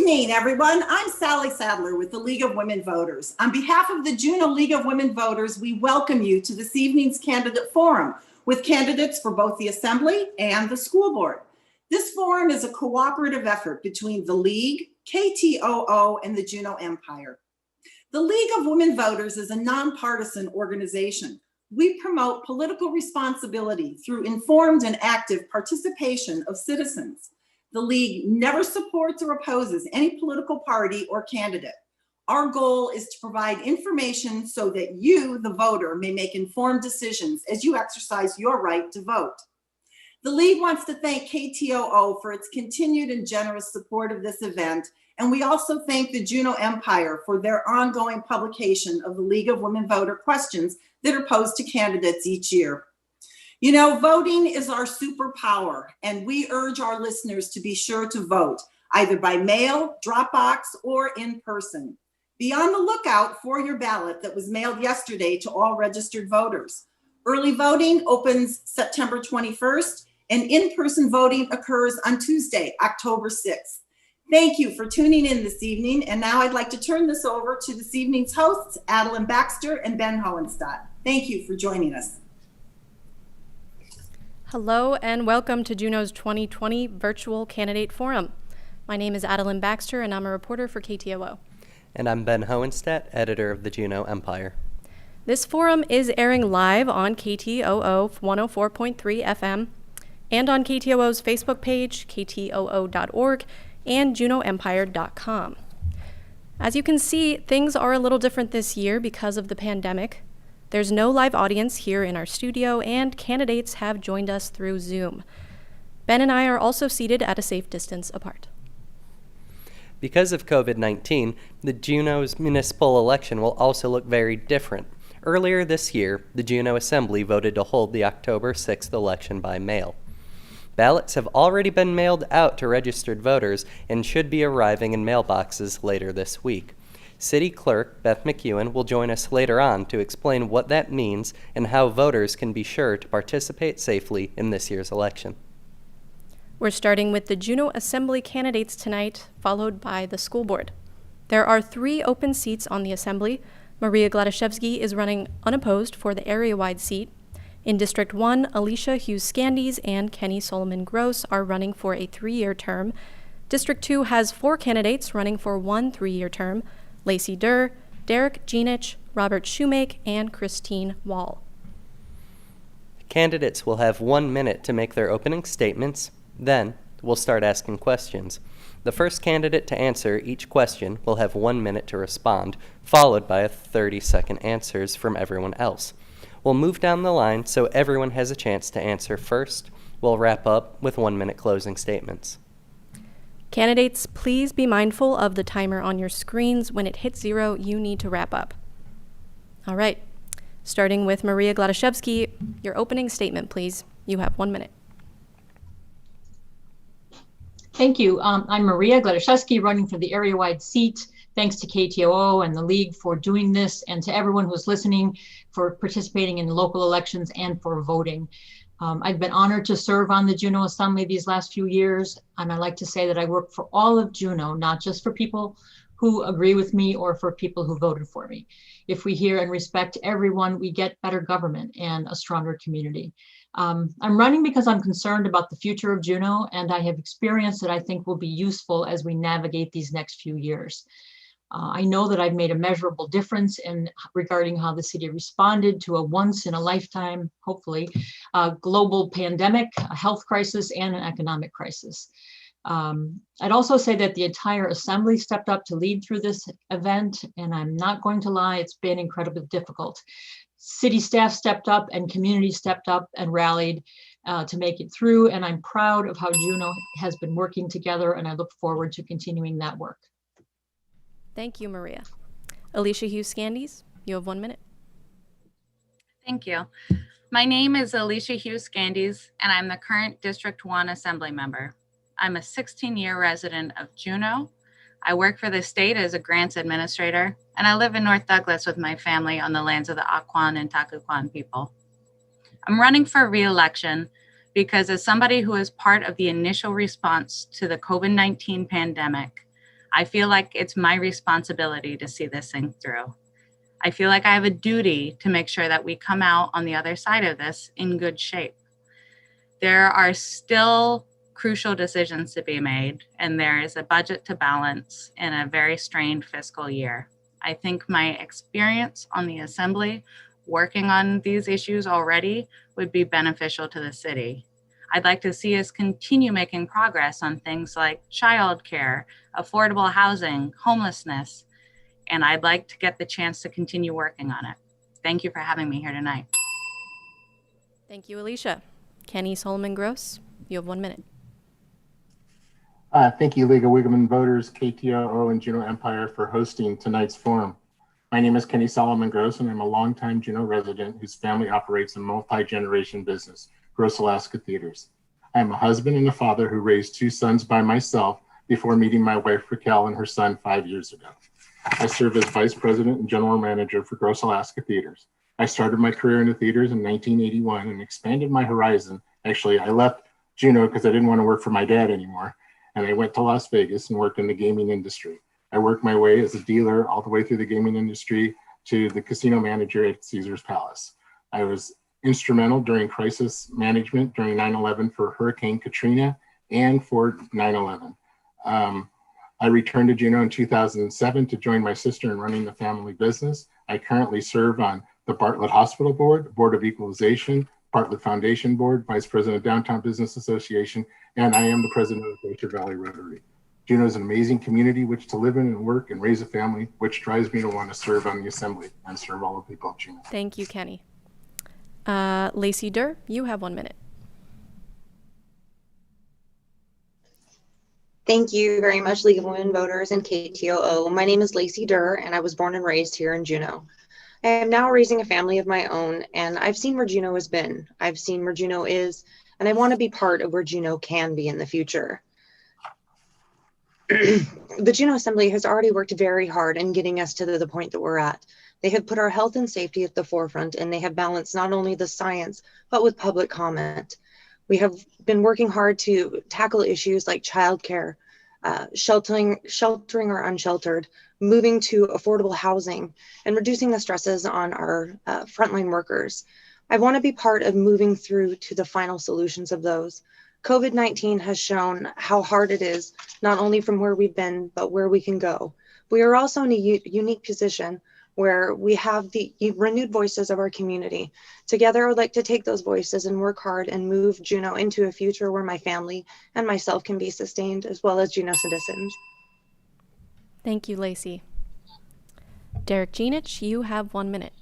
evening, everyone. I'm Sally Sadler with the League of Women Voters. On behalf of the Juneau League of Women Voters, we welcome you to this evening's candidate forum with candidates for both the Assembly and the school board. This forum is a cooperative effort between the League, KTOO, and the Juneau Empire. The League of Women Voters is a nonpartisan organization. We promote political responsibility through informed and active participation of citizens. The League never supports or opposes any political party or candidate. Our goal is to provide information so that you, the voter, may make informed decisions as you exercise your right to vote. The League wants to thank KTOO for its continued and generous support of this event, and we also thank the Juneau Empire for their ongoing publication of the League of Women Voter questions that are posed to candidates each year. You know, voting is our superpower, and we urge our listeners to be sure to vote, either by mail, drop box, or in person. Be on the lookout for your ballot that was mailed yesterday to all registered voters. Early voting opens September 21st, and in-person voting occurs on Tuesday, October 6th. Thank you for tuning in this evening, and now I'd like to turn this over to this evening's hosts, Adeline Baxter and Ben Hohenstadt. Thank you for joining us. Hello and welcome to Juneau's 2020 Virtual Candidate Forum. My name is Adeline Baxter and I'm a reporter for KTOO. And I'm Ben Hohenstadt, editor of the Juneau Empire. This forum is airing live on KTOO 104.3 FM and on KTOO's Facebook page, ktoo.org, and juneauempire.com. As you can see, things are a little different this year because of the pandemic. There's no live audience here in our studio, and candidates have joined us through Zoom. Ben and I are also seated at a safe distance apart. Because of COVID-19, the Juneau's municipal election will also look very different. Earlier this year, the Juneau Assembly voted to hold the October 6th election by mail. Ballots have already been mailed out to registered voters and should be arriving in mailboxes later this week. City Clerk Beth McEwen will join us later on to explain what that means and how voters can be sure to participate safely in this year's election. We're starting with the Juneau Assembly candidates tonight, followed by the school board. There are 3 open seats on the Assembly. Maria Gladaszewski is running unopposed for the area-wide seat. In District 1, Alicia Hughes-Scandies and Kenny Solomon-Gross are running for a 3-year term. District 2 has 4 candidates running for 1 3-year term: Lacey Durr, Derek Genich, Robert Shoemake, and Christine Wall. Candidates will have 1 minute to make their opening statements. Then we'll start asking questions. The first candidate to answer each question will have 1 minute to respond, followed by 30-second answers from everyone else. We'll move down the line so everyone has a chance to answer first. We'll wrap up with 1-minute closing statements. Candidates, please be mindful of the timer on your screens. When it hits 0, you need to wrap up. All right, starting with Maria Gladaszewski, your opening statement, please. You have 1 minute. Thank you. I'm Maria Gladaszewski, running for the area-wide seat. Thanks to KTOO and the League for doing this, and to everyone who's listening for participating in local elections and for voting. I've been honored to serve on the Juneau Assembly these last few years, and I like to say that I work for all of Juneau, not just for people who agree with me or for people who voted for me. If we hear and respect everyone, we get better government and a stronger community. I'm running because I'm concerned about the future of Juneau, and I have experience that I think will be useful as we navigate these next few years. I know that I've made a measurable difference regarding how the city responded to a once-in-a-lifetime, hopefully, global pandemic, a health crisis, and an economic crisis. I'd also say that the entire Assembly stepped up to lead through this event, and I'm not going to lie, it's been incredibly difficult. City staff stepped up and community stepped up and rallied to make it through, and I'm proud of how Juneau has been working together, and I look forward to continuing that work. Thank you, Maria. Alicia Hughes-Scandies, you have 1 minute. Thank you. My name is Alicia Hughes-Scandies, and I'm the current District 1 Assembly member. I'm a 16-year resident of Juneau. I work for the state as a grants administrator, and I live in North Douglas with my family on the lands of the Aquan and Takuquan people. I'm running for re-election because as somebody who is part of the initial response to the COVID-19 pandemic, I feel like it's my responsibility to see this thing through. I feel like I have a duty to make sure that we come out on the other side of this in good shape. There are still crucial decisions to be made, and there is a budget to balance in a very strained fiscal year. I think my experience on the Assembly working on these issues already would be beneficial to the city. I'd like to see us continue making progress on things like childcare, affordable housing, homelessness, and I'd like to get the chance to continue working on it. Thank you for having me here tonight. Thank you, Alicia. Kenny Solomon Gross, you have 1 minute. Thank you, League of Women Voters, KTOO, and Juneau Empire for hosting tonight's forum. My name is Kenny Solomon Gross, and I'm a longtime Juneau resident whose family operates a multi-generation business, Gross Alaska Theaters. I am a husband and a father who raised 2 sons by myself before meeting my wife Raquel and her son 5 years ago. I serve as Vice President and General Manager for Gross Alaska Theaters. I started my career in the theaters in 1981 and expanded my horizon. Actually, I left Juneau because I didn't want to work for my dad anymore. And I went to Las Vegas and worked in the gaming industry. I worked my way as a dealer all the way through the gaming industry to the casino manager at Caesar's Palace. I was instrumental during crisis management during 9/11 for Hurricane Katrina and for 9/11. I returned to Juneau in 2007 to join my sister in running the family business. I currently serve on the Bartlett Hospital Board, Board of Equalization, Bartlett Foundation Board, Vice President of Downtown Business Association, and I am the President of Glacier Valley Rotary. Juneau is an amazing community which to live in and work and raise a family, which drives me to want to serve on the Assembly and serve all the people of Juneau. Thank you, Kenny. Lacey Durr, you have 1 minute. Thank you very much, League of Women Voters and KTOO. My name is Lacey Durr, and I was born and raised here in Juneau. I am now raising a family of my own, and I've seen where Juneau has been. I've seen where Juneau is, and I want to be part of where Juneau can be in the future. The Juneau Assembly has already worked very hard in getting us to the point that we're at. They have put our health and safety at the forefront, and they have balanced not only the science, but with public comment. We have been working hard to tackle issues like childcare, sheltering our unsheltered, moving to affordable housing, and reducing the stresses on our frontline workers. I want to be part of moving through to the final solutions of those. COVID-19 has shown how hard it is, not only from where we've been, but where we can go. We are also in a unique position where we have the renewed voices of our community. Together, I would like to take those voices and work hard and move Juneau into a future where my family and myself can be sustained, as well as Juneau citizens. Thank you, Lacey. Derek Genich, you have 1 minute.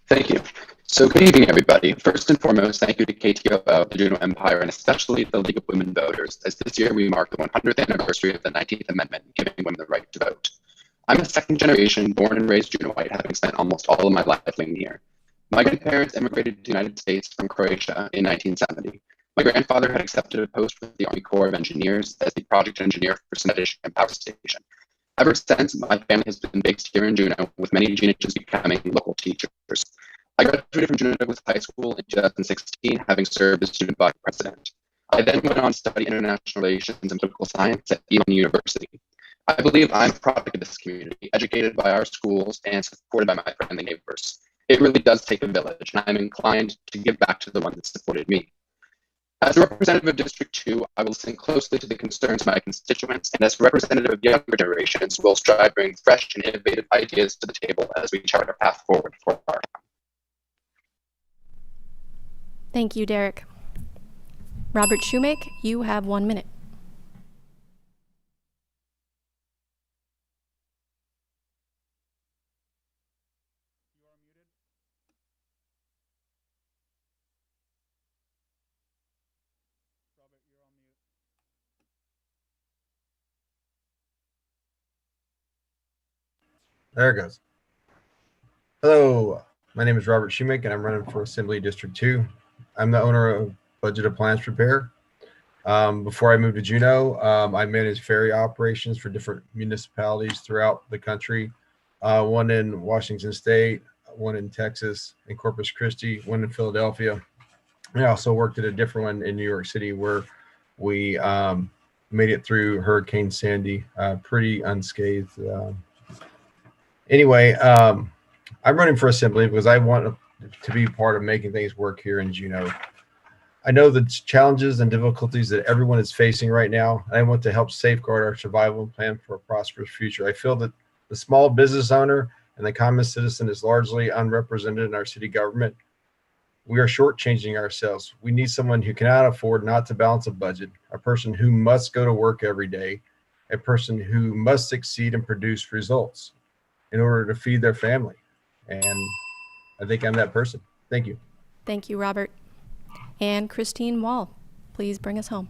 Thank you. So good evening, everybody. First and foremost, thank you to KTOO, the Juneau Empire, and especially the League of Women Voters, as this year we mark the 100th anniversary of the 19th Amendment, giving women the right to vote. I'm a second generation, born and raised Juneauite, having spent almost all of my life living here. My grandparents immigrated to the United States from Croatia in 1970. My grandfather had accepted a post with the Army Corps of Engineers as the project engineer for Smedish Power Station. Ever since, my family has been based here in Juneau, with many Juneaus becoming local teachers. I graduated from Juneau Douglas High School in 2016, having served as student body president. I then went on to study international relations and political science at Elon University. I believe I'm a product of this community, educated by our schools and supported by my friendly neighbors. It really does take a village, and I'm inclined to give back to the one that supported me. As a representative of District 2, I will listen closely to the concerns of my constituents, and as a representative of younger generations, will strive to bring fresh and innovative ideas to the table as we chart a path forward for our town. Thank you, Derek. Robert Shoemake, you have 1 minute. There it goes. Hello, my name is Robert Shoemake, and I'm running for Assembly District 2. I'm the owner of Budget of Plans Prepare. Before I moved to Juneau, I managed ferry operations for different municipalities throughout the country. One in Washington State, one in Texas, in Corpus Christi, one in Philadelphia. I also worked at a different one in New York City where we made it through Hurricane Sandy pretty unscathed. Anyway, I'm running for assembly because I want to be part of making things work here in Juneau. I know the challenges and difficulties that everyone is facing right now. I want to help safeguard our survival and plan for a prosperous future. I feel that the small business owner and the common citizen is largely unrepresented in our city government. We are shortchanging ourselves. We need someone who cannot afford not to balance a budget, a person who must go to work every day, a person who must succeed and produce results in order to feed their family. And I think I'm that person. Thank you. Thank you, Robert. And Christine Wall, please bring us home.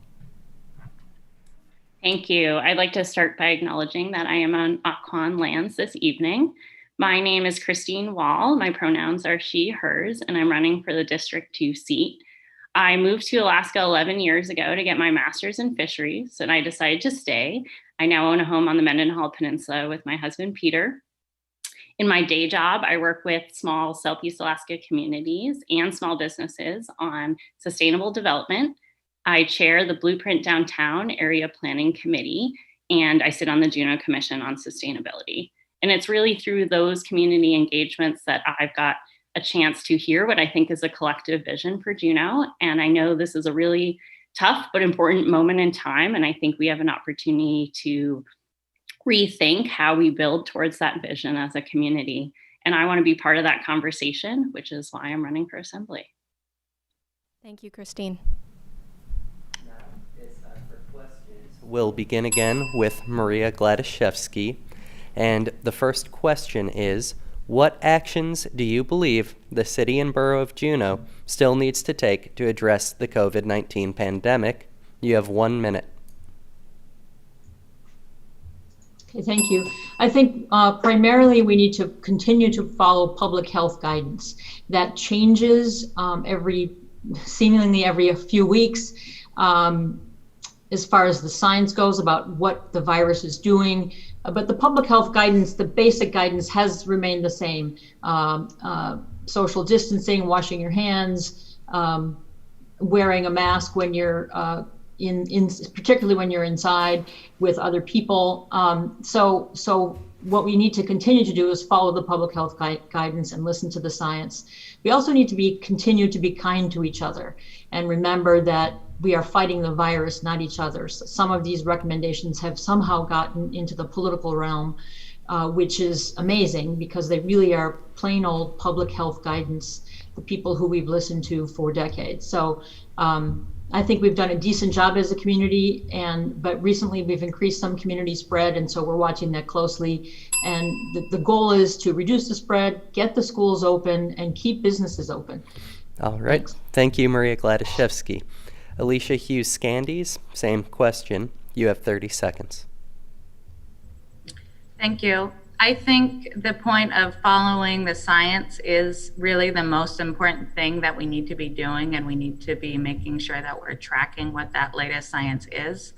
Thank you. I'd like to start by acknowledging that I am on Occoquan lands this evening. My name is Christine Wall. My pronouns are she, hers, and I'm running for the District 2 seat. I moved to Alaska 11 years ago to get my master's in fisheries, and I decided to stay. I now own a home on the Mendenhall Peninsula with my husband, Peter. In my day job, I work with small Southeast Alaska communities and small businesses on sustainable development. I chair the Blueprint Downtown Area Planning Committee, and I sit on the Juneau Commission on Sustainability. And it's really through those community engagements that I've got a chance to hear what I think is a collective vision for Juneau. And I know this is a really tough but important moment in time, and I think we have an opportunity to rethink how we build towards that vision as a community. And I want to be part of that conversation, which is why I'm running for assembly. Thank you, Christine. Now it's time for questions. We'll begin again with Maria Gladaszewski. And the first question is, what actions do you believe the city and borough of Juneau still needs to take to address the COVID-19 pandemic? You have 1 minute. Okay, thank you. I think primarily we need to continue to follow public health guidance that changes seemingly every few weeks as far as the science goes about what the virus is doing. But the public health guidance, the basic guidance has remained the same. Social distancing, washing your hands, wearing a mask when you're particularly when you're inside with other people. So what we need to continue to do is follow the public health guidance and listen to the science. We also need to continue to be kind to each other and remember that we are fighting the virus, not each other. So some of these recommendations have somehow gotten into the political realm, which is amazing because they really are plain old public health guidance, the people who we've listened to for decades. So I think we've done a decent job as a community, but recently we've increased some community spread, and so we're watching that closely. And the goal is to reduce the spread, get the schools open, and keep businesses open. All right. Thanks. Thank you, Maria Gladaszewski. Alicia Hughes-Scandies, same question. You have 30 seconds. Thank you. I think the point of following the science is really the most important thing that we need to be doing, and we need to be making sure that we're tracking what that latest science is.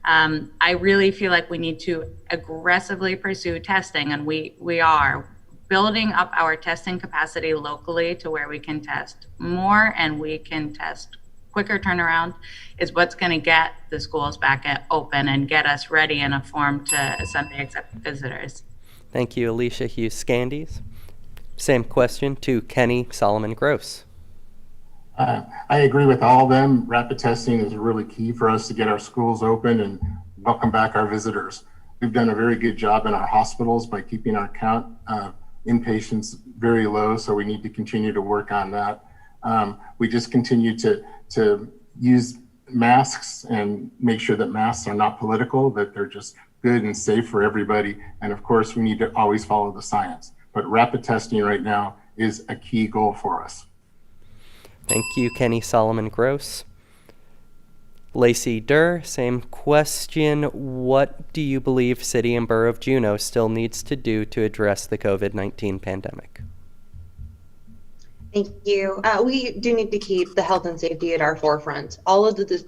I really feel like we need to aggressively pursue testing, and we are building up our testing capacity locally to where we can test more and we can test quicker turnaround is what's going to get the schools back open and get us ready and informed to Sunday accept visitors. Thank you, Alicia Hughes-Scandies. Same question to Kenny Solomon Gross. I agree with all of them. Rapid testing is really key for us to get our schools open and welcome back our visitors. We've done a very good job in our hospitals by keeping our count of inpatients very low, so we need to continue to work on that. We just continue to use masks and make sure that masks are not political, that they're just good and safe for everybody. And of course, we need to always follow the science. But rapid testing right now is a key goal for us. Thank you, Kenny Solomon Gross. Lacey Durr, same question. What do you believe City and Borough of Juneau still needs to do to address the COVID-19 pandemic? Thank you. We do need to keep the health and safety at our forefront. All of the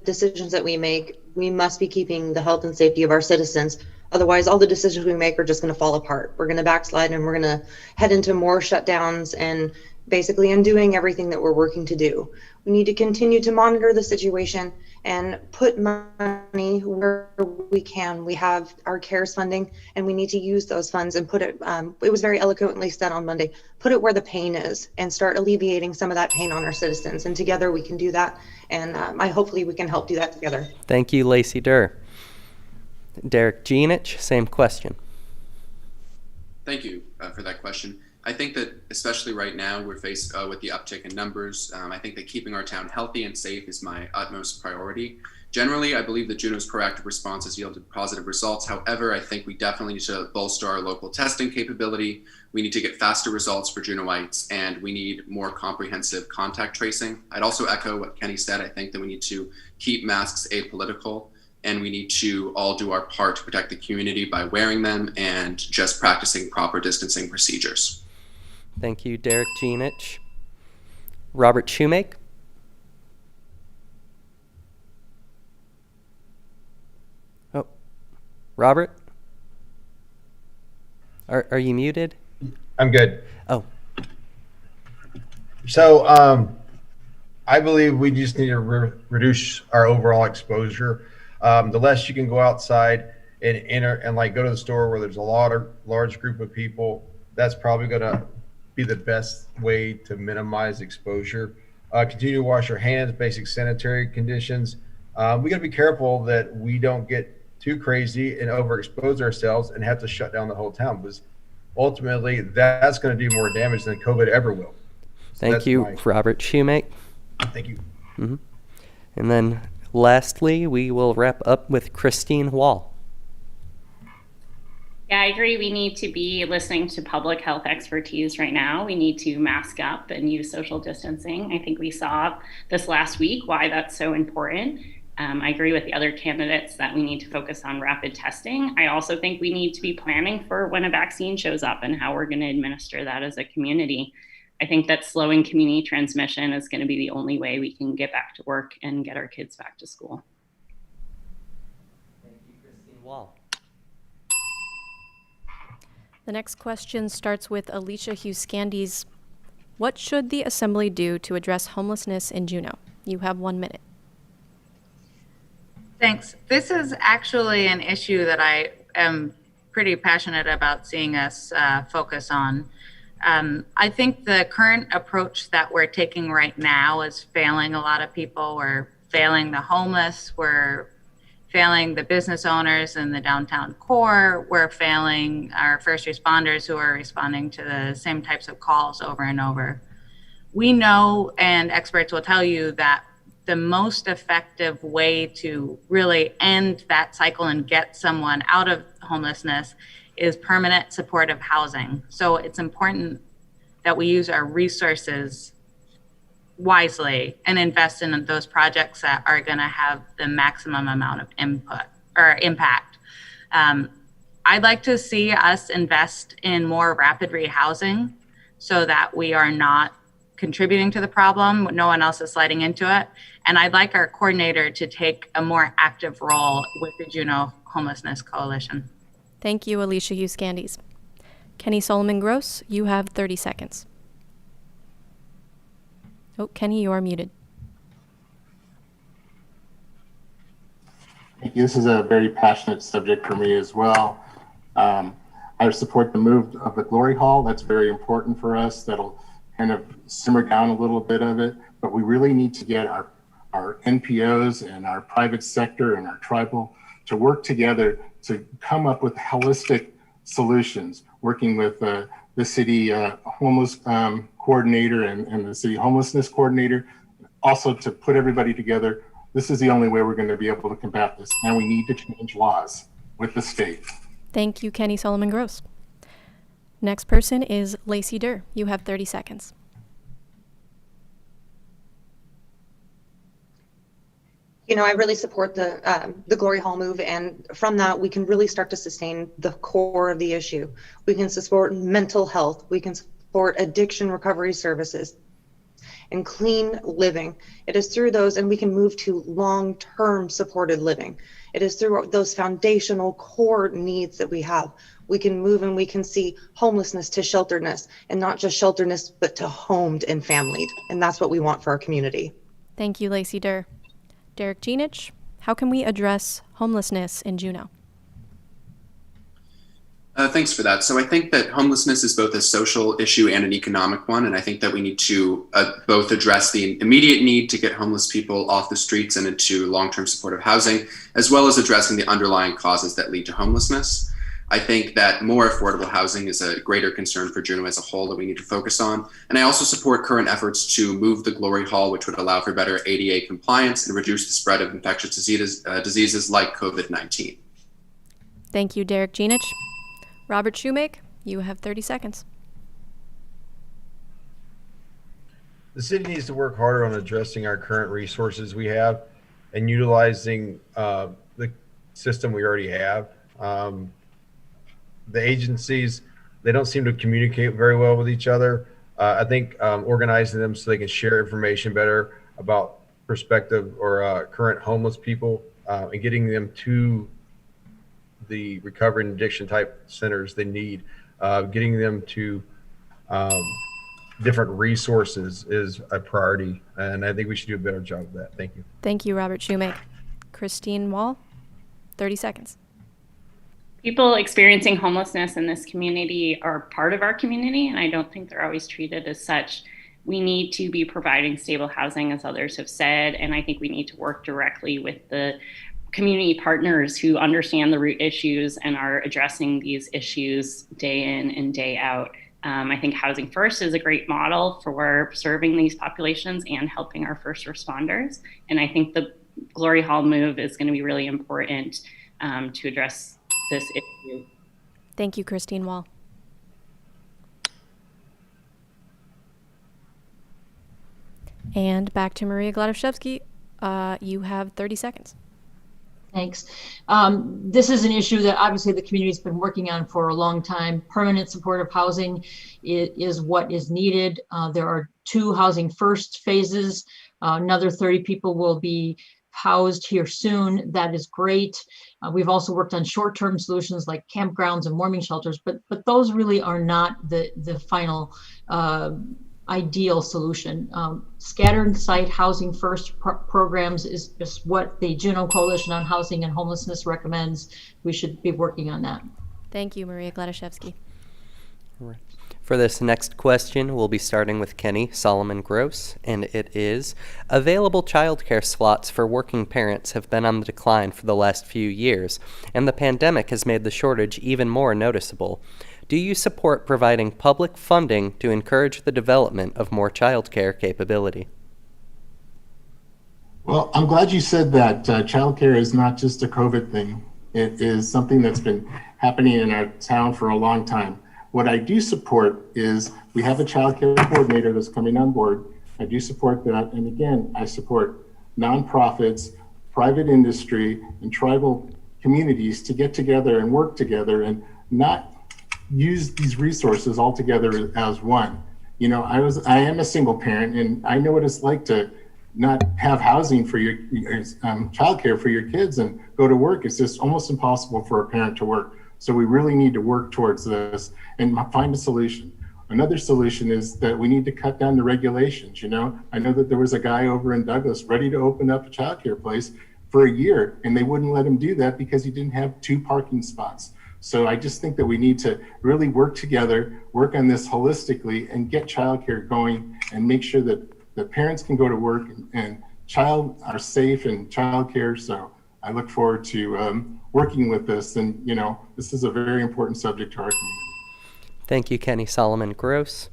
decisions that we make, we must be keeping the health and safety of our citizens. Otherwise, all the decisions we make are just going to fall apart. We're going to backslide and we're going to head into more shutdowns and basically undoing everything that we're working to do. We need to continue to monitor the situation and put money where we can. We have our CARES funding, and we need to use those funds and put it, it was very eloquently said on Monday, put it where the pain is and start alleviating some of that pain on our citizens. And together we can do that. And hopefully we can help do that together. Thank you, Lacey Durr. Derek Genich, same question. Thank you for that question. I think that especially right now we're faced with the uptick in numbers. I think that keeping our town healthy and safe is my utmost priority. Generally, I believe that Juneau's proactive response has yielded positive results. However, I think we definitely need to bolster our local testing capability. We need to get faster results for Juneauites, and we need more comprehensive contact tracing. I'd also echo what Kenny said. I think that we need to keep masks apolitical, and we need to all do our part to protect the community by wearing them and just practicing proper distancing procedures. Thank you, Derek Genich. Robert Shoemake. Oh, Robert? Are you muted? I'm good. Oh. So I believe we just need to reduce our overall exposure. The less you can go outside and enter and like go to the store where there's a large group of people, that's probably going to be the best way to minimize exposure. Continue to wash your hands, basic sanitary conditions. We got to be careful that we don't get too crazy and overexpose ourselves and have to shut down the whole town, because ultimately that's going to do more damage than COVID ever will. So Thank you, Robert Shoemake. Thank you. Mm-hmm. And then lastly, we will wrap up with Christine Wall. Yeah, I agree. We need to be listening to public health expertise right now. We need to mask up and use social distancing. I think we saw this last week why that's so important. I agree with the other candidates that we need to focus on rapid testing. I also think we need to be planning for when a vaccine shows up and how we're going to administer that as a community. I think that slowing community transmission is going to be the only way we can get back to work and get our kids back to school. Thank you, Christine Wall. The next question starts with Alicia Hughes-Scandies. What should the Assembly do to address homelessness in Juneau? You have 1 minute. Thanks. This is actually an issue that I am pretty passionate about seeing us focus on. I think the current approach that we're taking right now is failing a lot of people. We're failing the homeless. We're failing the business owners in the downtown core. We're failing our first responders who are responding to the same types of calls over and over. We know, and experts will tell you, that the most effective way to really end that cycle and get someone out of homelessness is permanent supportive housing. So it's important that we use our resources wisely and invest in those projects that are going to have the maximum amount of input or impact. I'd like to see us invest in more rapid rehousing so that we are not contributing to the problem. No one else is sliding into it. And I'd like our coordinator to take a more active role with the Juneau Homelessness Coalition. Thank you, Alicia Hughes-Scandies. Kenny Solomon Gross, you have 30 seconds. Oh, Kenny, you are muted. Thank you. This is a very passionate subject for me as well. I support the move of the Glory Hall. That's very important for us. That'll kind of simmer down a little bit of it, but we really need to get our NPOs and our private sector and our tribal to work together to come up with holistic solutions, working with the city homeless coordinator and the city homelessness coordinator, also to put everybody together. This is the only way we're going to be able to combat this. And we need to change laws with the state. Thank you, Kenny Solomon Gross. Next person is Lacey Durr. You have 30 seconds. You know, I really support the Glory Hall move, and from that, we can really start to sustain the core of the issue. We can support mental health, we can support addiction recovery services, and clean living. It is through those, and we can move to long-term supported living. It is through those foundational core needs that we have. We can move and we can see homelessness to shelteredness, and not just shelteredness, but to homed and familied. And that's what we want for our community. Thank you, Lacey Durr. Derek Genich, how can we address homelessness in Juneau? Thanks for that. So I think that homelessness is both a social issue and an economic one. And I think that we need to both address the immediate need to get homeless people off the streets and into long-term supportive housing, as well as addressing the underlying causes that lead to homelessness. I think that more affordable housing is a greater concern for Juneau as a whole that we need to focus on. And I also support current efforts to move the Glory Hall, which would allow for better ADA compliance and reduce the spread of infectious diseases like COVID-19. Thank you, Derek Genich. Robert Shoemake, you have 30 seconds. The city needs to work harder on addressing our current resources we have and utilizing the system we already have. The agencies, they don't seem to communicate very well with each other. I think organizing them so they can share information better about prospective or current homeless people and getting them to the recovery and addiction type centers they need, getting them to different resources is a priority. And I think we should do a better job of that. Thank you. Thank you, Robert Shoemake. Christine Wall, 30 seconds. People experiencing homelessness in this community are part of our community, and I don't think they're always treated as such. We need to be providing stable housing, as others have said, and I think we need to work directly with the community partners who understand the root issues and are addressing these issues day in and day out. I think Housing First is a great model for serving these populations and helping our first responders. And I think the Glory Hall move is going to be really important to address this issue. Thank you, Christine Wall. And back to Maria Gladishevsky. You have 30 seconds. Thanks. This is an issue that obviously the community's been working on for a long time. Permanent supportive housing is what is needed. There are 2 Housing First phases. Another 30 people will be housed here soon. That is great. We've also worked on short-term solutions like campgrounds and warming shelters, but those really are not the final ideal solution. Scattered site Housing First programs is what the Juneau Coalition on Housing and Homelessness recommends. We should be working on that. Thank you, Maria Gladishevsky. Right. For this next question, we'll be starting with Kenny Solomon Gross, and it is, available childcare slots for working parents have been on the decline for the last few years, and the pandemic has made the shortage even more noticeable. Do you support providing public funding to encourage the development of more childcare capability? Well, I'm glad you said that childcare is not just a COVID thing. It is something that's been happening in our town for a long time. What I do support is we have a child care coordinator that's coming on board. I do support that. And again, I support nonprofits, private industry, and tribal communities to get together and work together and not use these resources all together as one. You know, I am a single parent, and I know what it's like to not have housing for your childcare for your kids and go to work. It's just almost impossible for a parent to work. So we really need to work towards this and find a solution. Another solution is that we need to cut down the regulations. You know, I know that there was a guy over in Douglas ready to open up a childcare place for a year, and they wouldn't let him do that because he didn't have 2 parking spots. So I just think that we need to really work together, work on this holistically, and get childcare going and make sure that the parents can go to work and child are safe in childcare. So I look forward to working with this, and you know, this is a very important subject to our community. Thank you, Kenny Solomon Gross.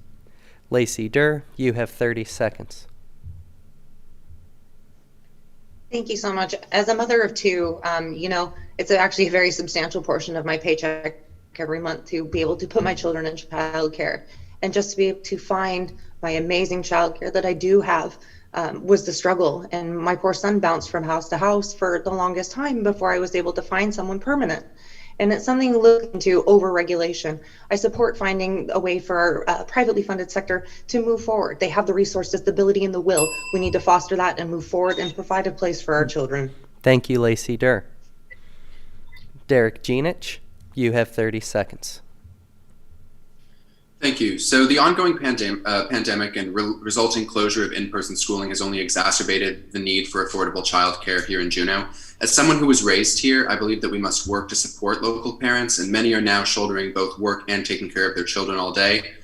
Lacey Durr, you have 30 seconds. Thank you so much. As a mother of 2, you know, it's actually a very substantial portion of my paycheck every month to be able to put my children in childcare, and just to be able to find my amazing childcare that I do have was the struggle. And my poor son bounced from house to house for the longest time before I was able to find someone permanent. And it's something to look into, over-regulation. I support finding a way for our privately funded sector to move forward. They have the resources, the ability, and the will. We need to foster that and move forward and provide a place for our children. Thank you, Lacey Durr. Derek Genich, you have 30 seconds. Thank you. So the ongoing pandemic and resulting closure of in-person schooling has only exacerbated the need for affordable childcare here in Juneau. As someone who was raised here, I believe that we must work to support local parents, and many are now shouldering both work and taking care of their children all day.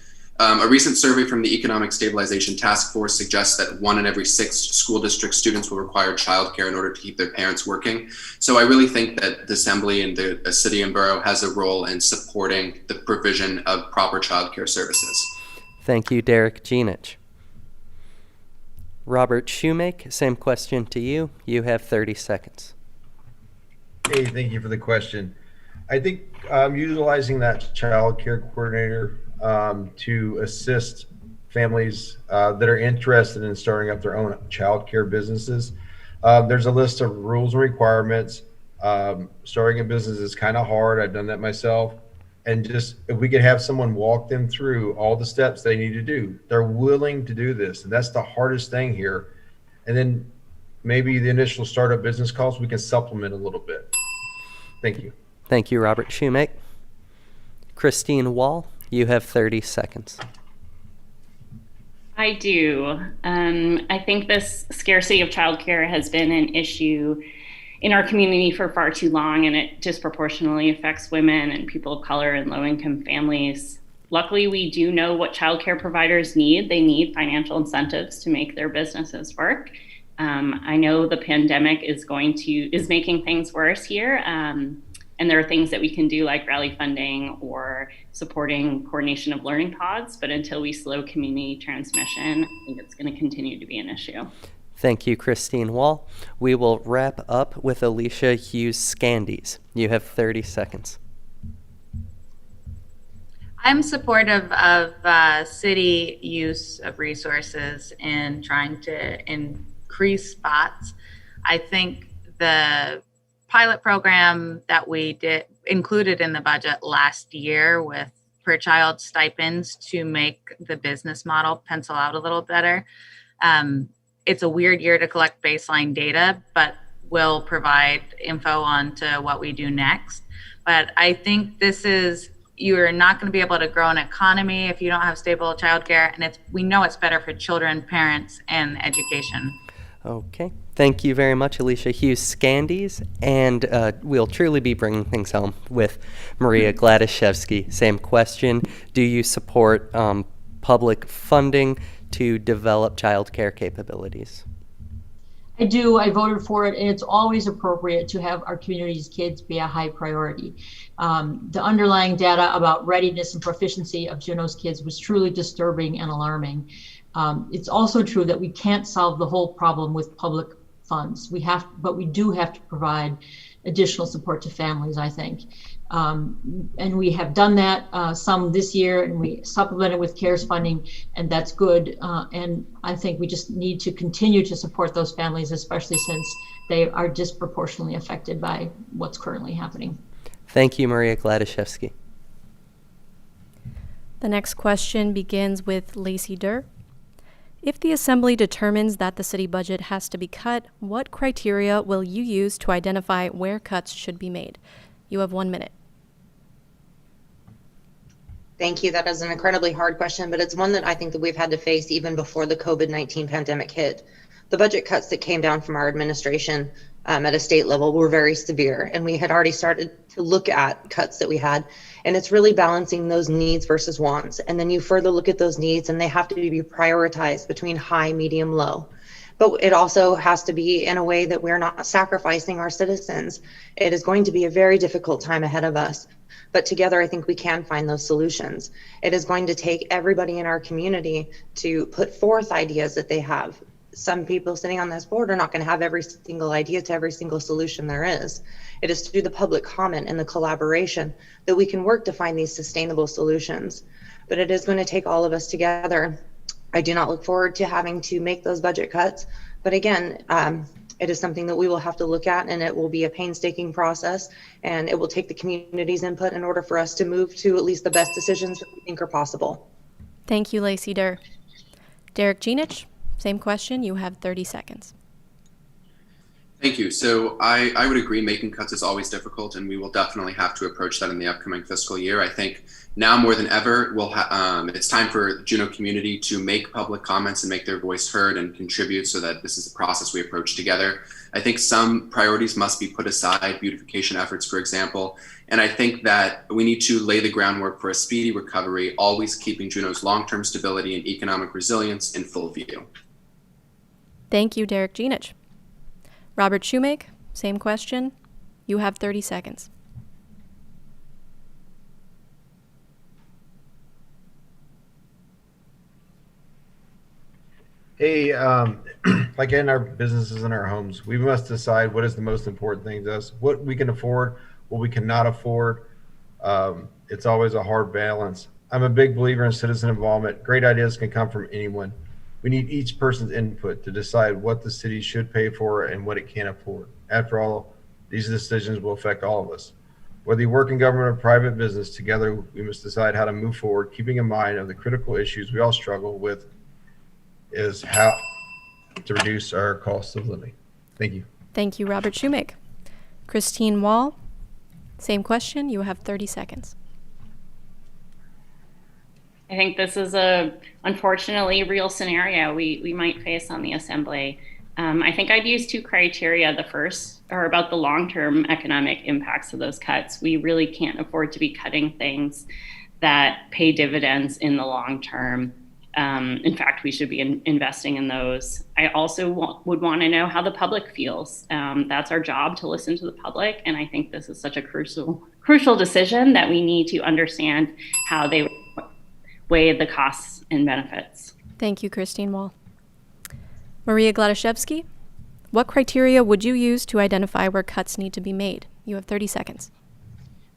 A recent survey from the Economic Stabilization Task Force suggests that 1 in every 6 school district students will require childcare in order to keep their parents working. So I really think that the Assembly and the city and borough has a role in supporting the provision of proper childcare services. Thank you, Derek Genich. Robert Shoemake, same question to you. You have 30 seconds. Hey, thank you for the question. I think utilizing that child care coordinator to assist families that are interested in starting up their own child care businesses. There's a list of rules and requirements. Starting a business is kind of hard. I've done that myself. And just if we could have someone walk them through all the steps they need to do, they're willing to do this. And that's the hardest thing here. And then maybe the initial startup business costs, we can supplement a little bit. Thank you. Thank you, Robert Shoemake. Christine Wall, you have 30 seconds. I do. I think this scarcity of childcare has been an issue in our community for far too long, and it disproportionately affects women and people of color and low-income families. Luckily, we do know what childcare providers need. They need financial incentives to make their businesses work. I know the pandemic is making things worse here. And there are things that we can do like rally funding or supporting coordination of learning pods, but until we slow community transmission, I think it's going to continue to be an issue. Thank you, Christine Wall. We will wrap up with Alicia Hughes-Scandies. You have 30 seconds. I'm supportive of city use of resources in trying to increase spots. I think the pilot program that we included in the budget last year with per child stipends to make the business model pencil out a little better. It's a weird year to collect baseline data, but will provide info on to what we do next. But I think you're not going to be able to grow an economy if you don't have stable childcare, and we know it's better for children, parents, and education. Okay. Thank you very much, Alicia Hughes-Scandies. And we'll truly be bringing things home with Maria Gladishevsky. Same question. Do you support public funding to develop child care capabilities? I do. I voted for it, and it's always appropriate to have our community's kids be a high priority. The underlying data about readiness and proficiency of Juneau's kids was truly disturbing and alarming. It's also true that we can't solve the whole problem with public funds. But we do have to provide additional support to families, I think. And we have done that some this year, and we supplemented with CARES funding, and that's good. And I think we just need to continue to support those families, especially since they are disproportionately affected by what's currently happening. Thank you, Maria Gladishevsky. The next question begins with Lacey Durr. If the Assembly determines that the city budget has to be cut, what criteria will you use to identify where cuts should be made? You have 1 minute. Thank you. That is an incredibly hard question, but it's one that I think that we've had to face even before the COVID-19 pandemic hit. The budget cuts that came down from our administration at a state level were very severe, and we had already started to look at cuts that we had, and it's really balancing those needs versus wants. And then you further look at those needs, and they have to be prioritized between high, medium, low. But it also has to be in a way that we're not sacrificing our citizens. It is going to be a very difficult time ahead of us, but together I think we can find those solutions. It is going to take everybody in our community to put forth ideas that they have. Some people sitting on this board are not going to have every single idea to every single solution there is. It is through the public comment and the collaboration that we can work to find these sustainable solutions. But it is going to take all of us together. I do not look forward to having to make those budget cuts, but again, it is something that we will have to look at, and it will be a painstaking process, and it will take the community's input in order for us to move to at least the best decisions that we think are possible. Thank you, Lacey Durr. Derek Genich, same question. You have 30 seconds. Thank you. So I would agree making cuts is always difficult, and we will definitely have to approach that in the upcoming fiscal year. I think now more than ever, it's time for the Juneau community to make public comments and make their voice heard and contribute so that this is a process we approach together. I think some priorities must be put aside, beautification efforts, for example, and I think that we need to lay the groundwork for a speedy recovery, always keeping Juneau's long-term stability and economic resilience in full view. Thank you, Derek Genich. Robert Shoemake, same question. You have 30 seconds. Hey, like in our businesses and our homes, we must decide what is the most important thing to us, what we can afford, what we cannot afford. It's always a hard balance. I'm a big believer in citizen involvement. Great ideas can come from anyone. We need each person's input to decide what the city should pay for and what it can't afford. After all, these decisions will affect all of us. Whether you work in government or private business, together we must decide how to move forward, keeping in mind of the critical issues we all struggle with is how to reduce our cost of living. Thank you. Thank you, Robert Shoemake. Christine Wall, same question. You have 30 seconds. I think this is a unfortunately real scenario we might face on the Assembly. I think I'd use two criteria. The first are about the long-term economic impacts of those cuts. We really can't afford to be cutting things that pay dividends in the long term. In fact, we should be investing in those. I also would want to know how the public feels. That's our job, to listen to the public. And I think this is such a crucial decision that we need to understand how they weigh the costs and benefits. Thank you, Christine Wall. Maria Gladashevsky, what criteria would you use to identify where cuts need to be made? You have 30 seconds.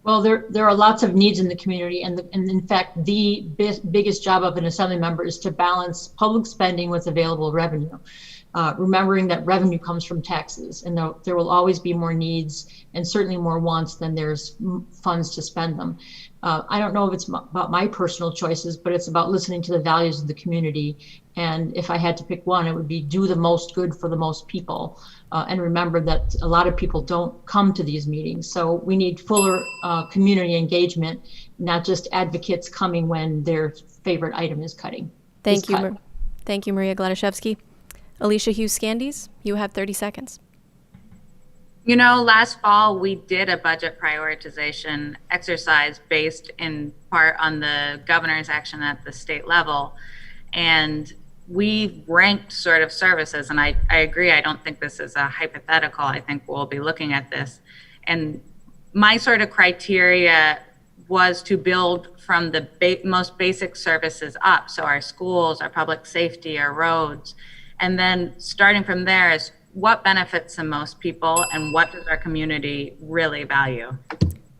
Well, there are lots of needs in the community, and in fact, the biggest job of an Assembly member is to balance public spending with available revenue. Remembering that revenue comes from taxes, and there will always be more needs and certainly more wants than there's funds to spend them. I don't know if it's about my personal choices, but it's about listening to the values of the community. And if I had to pick one, it would be do the most good for the most people. And remember that a lot of people don't come to these meetings. So we need fuller community engagement, not just advocates coming when their favorite item is cutting. Thank you. Thank you, Maria Gladashevsky. Alicia Hughes-Scandies, you have 30 seconds. You know, last fall we did a budget prioritization exercise based in part on the governor's action at the state level. And we ranked sort of services, and I agree, I don't think this is a hypothetical. I think we'll be looking at this. And my sort of criteria was to build from the most basic services up. So our schools, our public safety, our roads. And then starting from there is what benefits the most people and what does our community really value?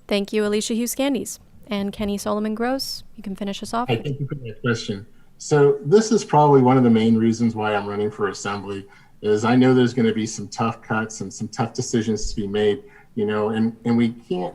Thank you, Alicia Hughes-Scandies. And Kenny Solomon Gross, you can finish us off. Thank you for that question. So this is probably one of the main reasons why I'm running for Assembly, is I know there's going to be some tough cuts and some tough decisions to be made, you know, and we can't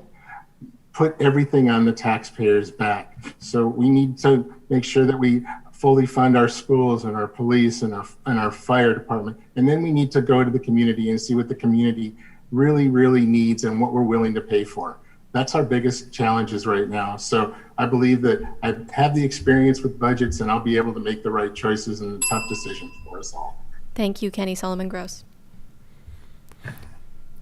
put everything on the taxpayers' back. So we need to make sure that we fully fund our schools and our police and our fire department. And then we need to go to the community and see what the community really, really needs and what we're willing to pay for. That's our biggest challenges right now. So I believe that I've had the experience with budgets and I'll be able to make the right choices and the tough decisions for us all. Thank you, Kenny Solomon Gross.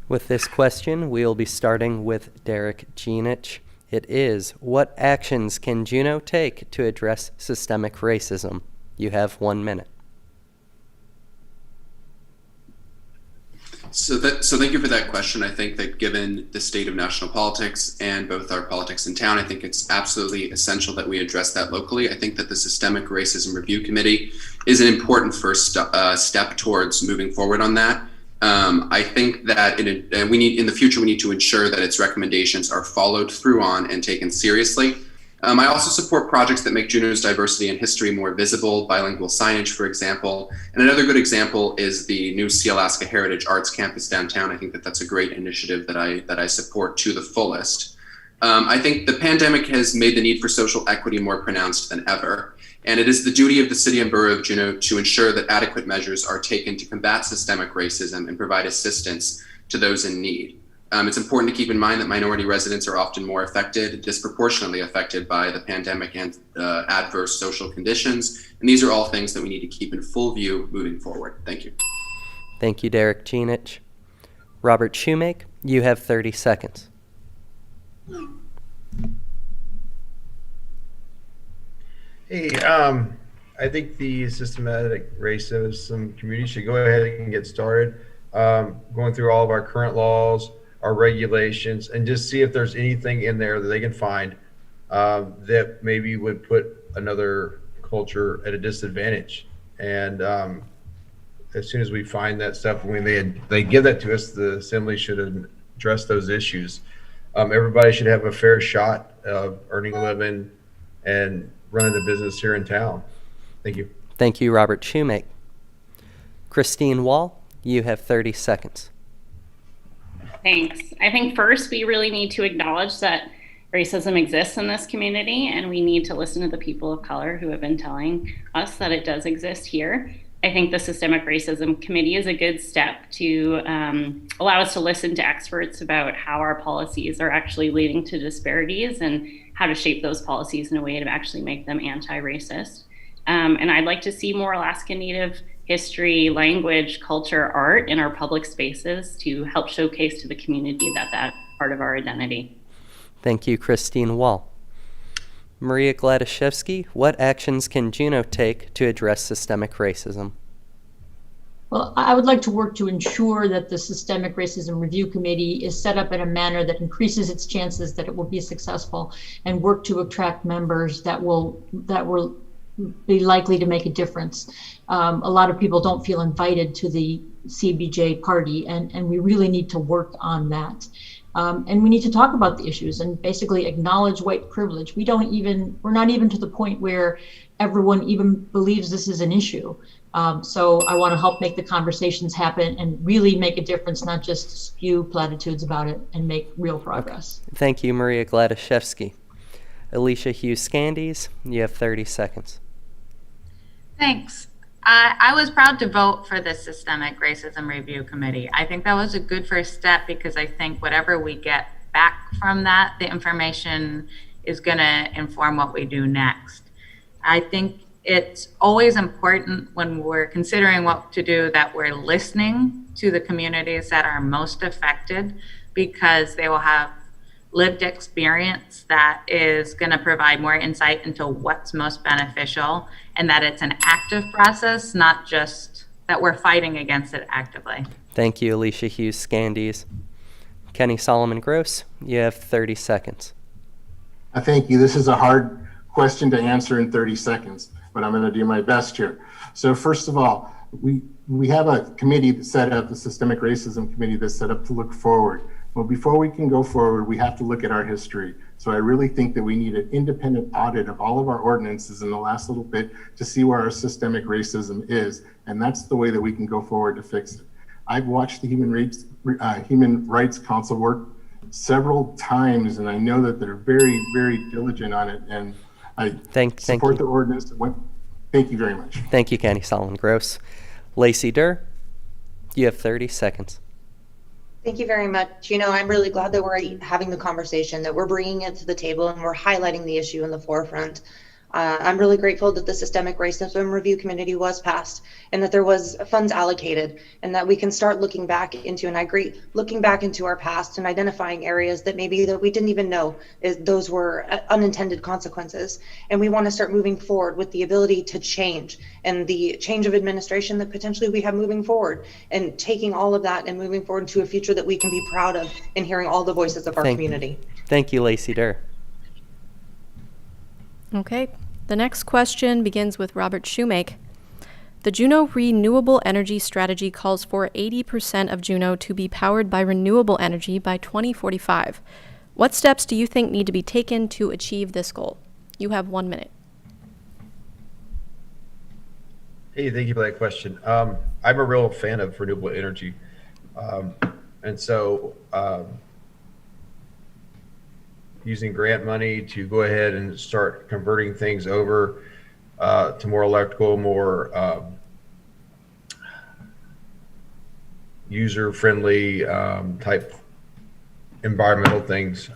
With this question, we'll be starting with Derek Genich. It is, what actions can Juneau take to address systemic racism? You have 1 minute. So thank you for that question. I think that given the state of national politics and both our politics in town, I think it's absolutely essential that we address that locally. I think that the Systemic Racism Review Committee is an important first step towards moving forward on that. I think that in the future we need to ensure that its recommendations are followed through on and taken seriously. I also support projects that make Juneau's diversity and history more visible, bilingual signage, for example. And another good example is the new Sealaska Heritage Arts Campus downtown. I think that that's a great initiative that I support to the fullest. I think the pandemic has made the need for social equity more pronounced than ever. And it is the duty of the City and Borough of Juneau to ensure that adequate measures are taken to combat systemic racism and provide assistance to those in need. It's important to keep in mind that minority residents are often more affected, disproportionately affected by the pandemic and adverse social conditions. And these are all things that we need to keep in full view moving forward. Thank you. Thank you, Derek Genich. Robert Shoemake, you have 30 seconds. Hey, I think the systematic racism community should go ahead and get started going through all of our current laws, our regulations, and just see if there's anything in there that they can find that maybe would put another culture at a disadvantage. And as soon as we find that stuff, when they give that to us, the assembly should address those issues. Everybody should have a fair shot of earning a living and running a business here in town. Thank you. Thank you, Robert Shoemake. Christine Wall, you have 30 seconds. Thanks. I think first we really need to acknowledge that racism exists in this community, and we need to listen to the people of color who have been telling us that it does exist here. I think the Systemic Racism Committee is a good step to allow us to listen to experts about how our policies are actually leading to disparities and how to shape those policies in a way to actually make them anti-racist. And I'd like to see more Alaska Native history, language, culture, art in our public spaces to help showcase to the community that that's part of our identity. Thank you, Christine Wall. Maria Gladishevsky, what actions can Juneau take to address systemic racism? Well, I would like to work to ensure that the Systemic Racism Review Committee is set up in a manner that increases its chances that it will be successful, and work to attract members that will be likely to make a difference. A lot of people don't feel invited to the CBJ party, and we really need to work on that. And we need to talk about the issues and basically acknowledge white privilege. We're not even to the point where everyone even believes this is an issue. So I want to help make the conversations happen and really make a difference, not just spew platitudes about it, and make real progress. Okay. Thank you, Maria Gladishevsky. Alicia Hughes-Scandies, you have 30 seconds. Thanks. I was proud to vote for the Systemic Racism Review Committee. I think that was a good first step, because I think whatever we get back from that, the information is going to inform what we do next. I think it's always important when we're considering what to do that we're listening to the communities that are most affected, because they will have lived experience that is going to provide more insight into what's most beneficial, and that it's an active process, not just that we're fighting against it actively. Thank you, Alicia Hughes-Scandies. Kenny Solomon Gross, you have 30 seconds. Thank you. This is a hard question to answer in 30 seconds, but I'm going to do my best here. So first of all, we have a committee that's set up, the Systemic Racism Committee, that's set up to look forward. Well, before we can go forward, we have to look at our history. So I really think that we need an independent audit of all of our ordinances in the last little bit to see where our systemic racism is. And that's the way that we can go forward to fix it. I've watched the Human Rights Council work several times, and I know that they're very, very diligent on it. And I support the ordinance. Thank you very much. Thank you, Kenny Solomon Gross. Lacey Durr, you have 30 seconds. Thank you very much. I'm really glad that we're having the conversation, that we're bringing it to the table, and we're highlighting the issue in the forefront. I'm really grateful that the Systemic Racism Review Committee was passed, and that there was funds allocated, and that we can start looking back into, and I agree, looking back into our past and identifying areas that maybe that we didn't even know those were unintended consequences. And we want to start moving forward with the ability to change, and the change of administration that potentially we have moving forward, and taking all of that and moving forward to a future that we can be proud of, and hearing all the voices of our community. Thank you, Lacey Durr. Okay, the next question begins with Robert Shoemake. The Juneau Renewable Energy Strategy calls for 80% of Juneau to be powered by renewable energy by 2045. What steps do you think need to be taken to achieve this goal? You have 1 minute. Hey, thank you for that question. I'm a real fan of renewable energy. And so using grant money to go ahead and start converting things over to more electrical, more user-friendly type environmental things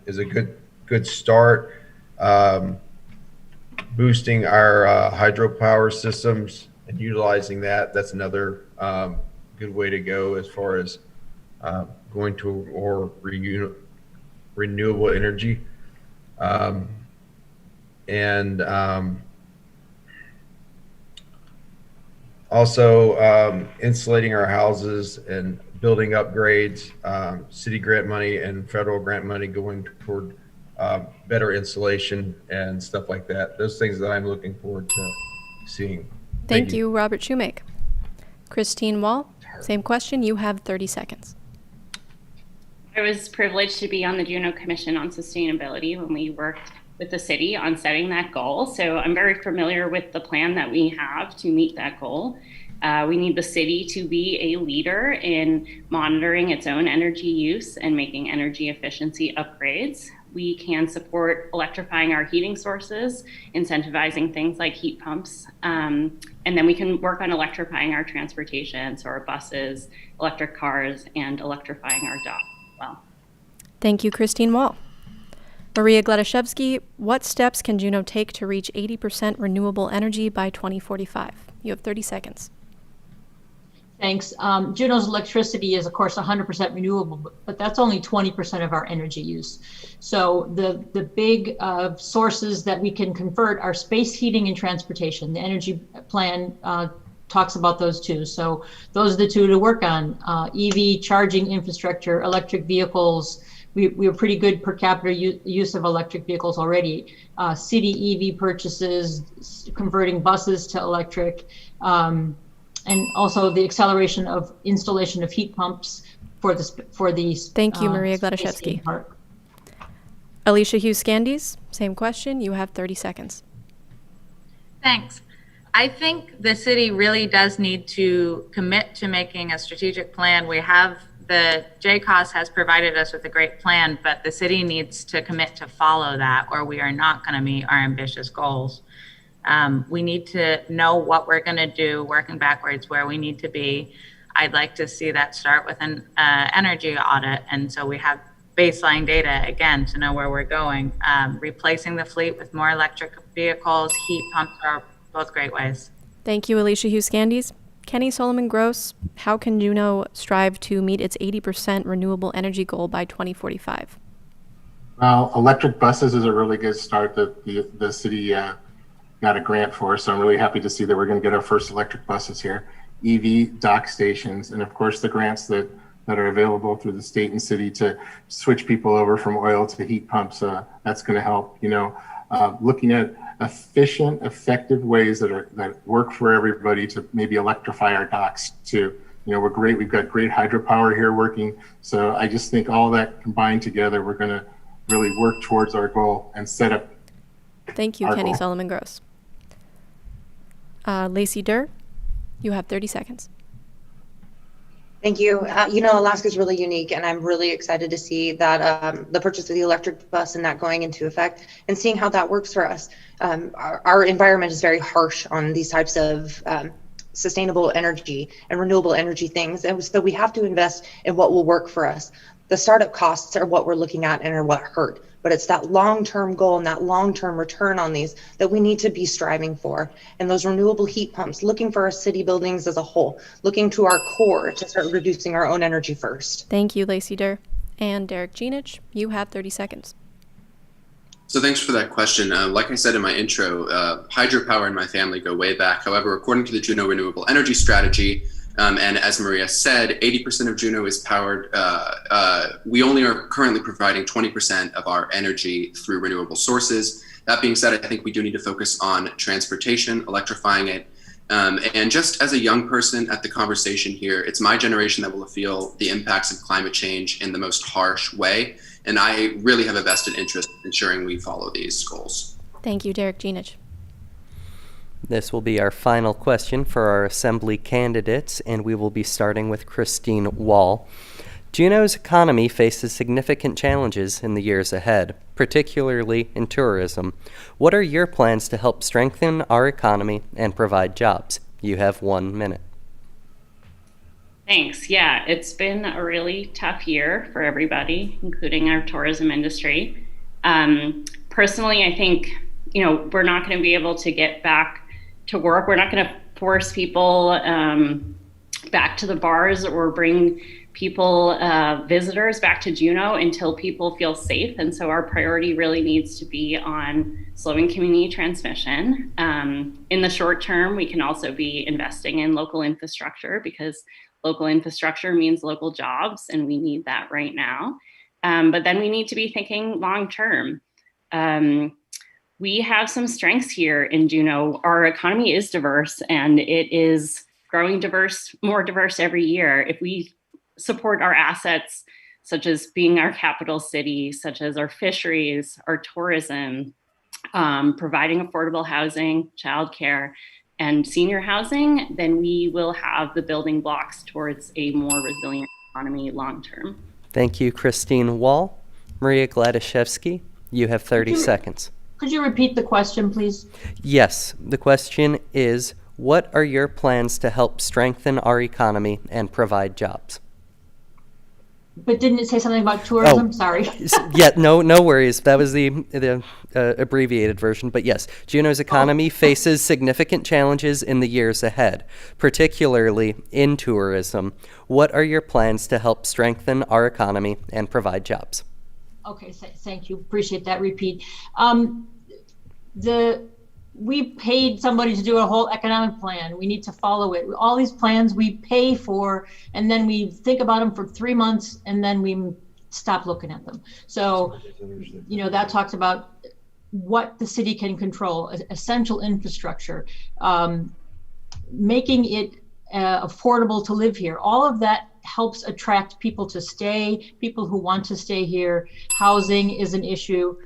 is a good start. Boosting our hydropower systems and utilizing that's another good way to go as far as going to more renewable energy. Also insulating our houses and building upgrades, city grant money and federal grant money going toward better insulation and stuff like that. Those things that I'm looking forward to seeing. Thank you, Robert Shoemake. Christine Wall, same question. You have 30 seconds. I was privileged to be on the Juneau Commission on Sustainability when we worked with the city on setting that goal. So I'm very familiar with the plan that we have to meet that goal. We need the city to be a leader in monitoring its own energy use and making energy efficiency upgrades. We can support electrifying our heating sources, incentivizing things like heat pumps, and then we can work on electrifying our transportation, so our buses, electric cars, and electrifying our docks as well. Thank you, Christine Wall. Maria Gladashevsky, what steps can Juneau take to reach 80% renewable energy by 2045? You have 30 seconds. Thanks. Juneau's electricity is, of course, 100% renewable, but that's only 20% of our energy use. So the big sources that we can convert are space heating and transportation. The energy plan talks about those two. So those are the two to work on. EV charging infrastructure, electric vehicles. We are pretty good per capita use of electric vehicles already. City EV purchases, converting buses to electric. And also the acceleration of installation of heat pumps for the Thank you, Maria Gladashevsky. Alicia Hughes-Scandies, same question. You have 30 seconds. Thanks. I think the city really does need to commit to making a strategic plan. We have the JCOS has provided us with a great plan, but the city needs to commit to follow that, or we are not going to meet our ambitious goals. We need to know what we're going to do, working backwards where we need to be. I'd like to see that start with an energy audit. And so we have baseline data, again, to know where we're going. Replacing the fleet with more electric vehicles, heat pumps are both great ways. Thank you, Alicia Hughes-Scandies. Kenny Solomon-Gross, how can Juneau strive to meet its 80% renewable energy goal by 2045? Well, electric buses is a really good start that the city got a grant for, so I'm really happy to see that we're going to get our first electric buses here. EV dock stations, and of course the grants that are available through the state and city to switch people over from oil to heat pumps. That's going to help. Looking at efficient, effective ways that work for everybody to maybe electrify our docks too. We're great. We've got great hydropower here working. So I just think all that combined together, we're going to really work towards our goal and set up. Thank you, Kenny Solomon-Gross. Lacey Durr, you have 30 seconds. Thank you. Alaska is really unique, and I'm really excited to see that the purchase of the electric bus and that going into effect and seeing how that works for us. Our environment is very harsh on these types of sustainable energy and renewable energy things. And so we have to invest in what will work for us. The startup costs are what we're looking at and are what hurt. But it's that long-term goal and that long-term return on these that we need to be striving for. And those renewable heat pumps, looking for our city buildings as a whole, looking to our core to start reducing our own energy first. Thank you, Lacey Durr. And Derek Genich, you have 30 seconds. So thanks for that question. Like I said in my intro, hydropower and my family go way back. However, according to the Juneau Renewable Energy Strategy, and as Maria said, 80% of Juneau is powered. We only are currently providing 20% of our energy through renewable sources. That being said, I think we do need to focus on transportation, electrifying it. And just as a young person at the conversation here, it's my generation that will feel the impacts of climate change in the most harsh way. And I really have a vested interest in ensuring we follow these goals. Thank you, Derek Genich. This will be our final question for our assembly candidates, and we will be starting with Christine Wall. Juneau's economy faces significant challenges in the years ahead, particularly in tourism. What are your plans to help strengthen our economy and provide jobs? You have 1 minute. Thanks. Yeah, it's been a really tough year for everybody, including our tourism industry. Personally, I think, we're not going to be able to get back to work. We're not going to force people back to the bars or bring people, visitors back to Juneau until people feel safe. And so our priority really needs to be on slowing community transmission. In the short term, we can also be investing in local infrastructure because local infrastructure means local jobs, and we need that right now. But then we need to be thinking long term. We have some strengths here in Juneau. Our economy is diverse, and it is growing more diverse every year. If we support our assets, such as being our capital city, such as our fisheries, our tourism, providing affordable housing, childcare, and senior housing, then we will have the building blocks towards a more resilient economy long term. Thank you, Christine Wall. Maria Gladishevsky, you have 30 seconds. Could you repeat the question, please? Yes, the question is, what are your plans to help strengthen our economy and provide jobs? But didn't it say something about tourism? Oh. Sorry. Yeah, no worries. That was the abbreviated version. But yes, Juneau's economy faces significant challenges in the years ahead, particularly in tourism. What are your plans to help strengthen our economy and provide jobs? Okay, thank you. Appreciate that repeat. We paid somebody to do a whole economic plan. We need to follow it. All these plans we pay for, and then we think about them for 3 months, and then we stop looking at them. So, that talks about what the city can control, essential infrastructure, making it affordable to live here. All of that helps attract people to stay, people who want to stay here. Housing is an issue.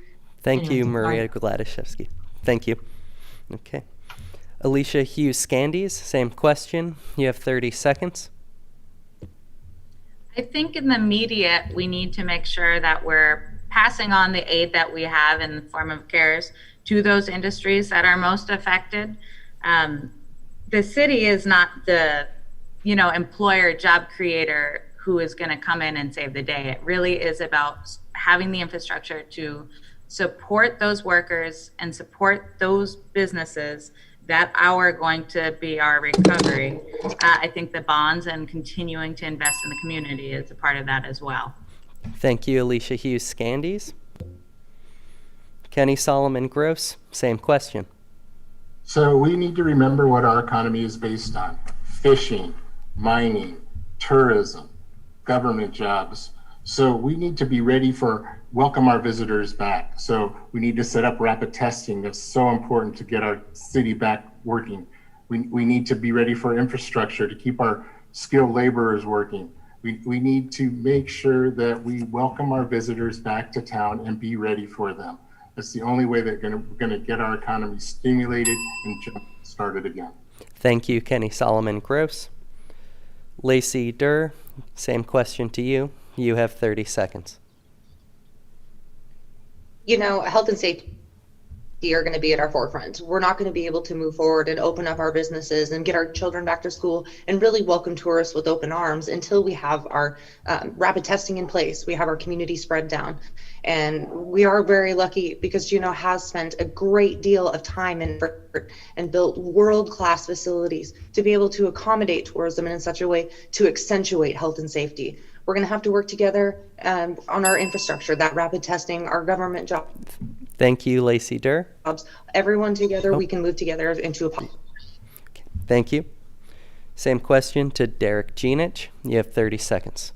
Thank you, Maria Gladishevsky. Thank you. Okay. Alicia Hughes-Scandies, same question. You have 30 seconds. I think in the immediate, we need to make sure that we're passing on the aid that we have in the form of CARES to those industries that are most affected. The city is not the, employer, job creator who is going to come in and save the day. It really is about having the infrastructure to support those workers and support those businesses that are going to be our recovery. I think the bonds and continuing to invest in the community is a part of that as well. Thank you, Alicia Hughes-Scandies. Kenny Solomon Gross, same question. So we need to remember what our economy is based on: fishing, mining, tourism, government jobs. So we need to be ready for welcome our visitors back. So we need to set up rapid testing. That's so important to get our city back working. We need to be ready for infrastructure to keep our skilled laborers working. We need to make sure that we welcome our visitors back to town and be ready for them. That's the only way that we're going to get our economy stimulated and jump started again. Thank you, Kenny Solomon Gross. Lacey Durr, same question to you. You have 30 seconds. Health and safety are going to be at our forefront. We're not going to be able to move forward and open up our businesses and get our children back to school and really welcome tourists with open arms until we have our rapid testing in place. We have our community spread down. And we are very lucky because Juneau has spent a great deal of time and effort and built world-class facilities to be able to accommodate tourism in such a way to accentuate health and safety. We're going to have to work together on our infrastructure, that rapid testing, our government jobs. Thank you, Lacey Durr. Everyone together, we can move together into a... Thank you. Same question to Derek Genich. You have 30 seconds.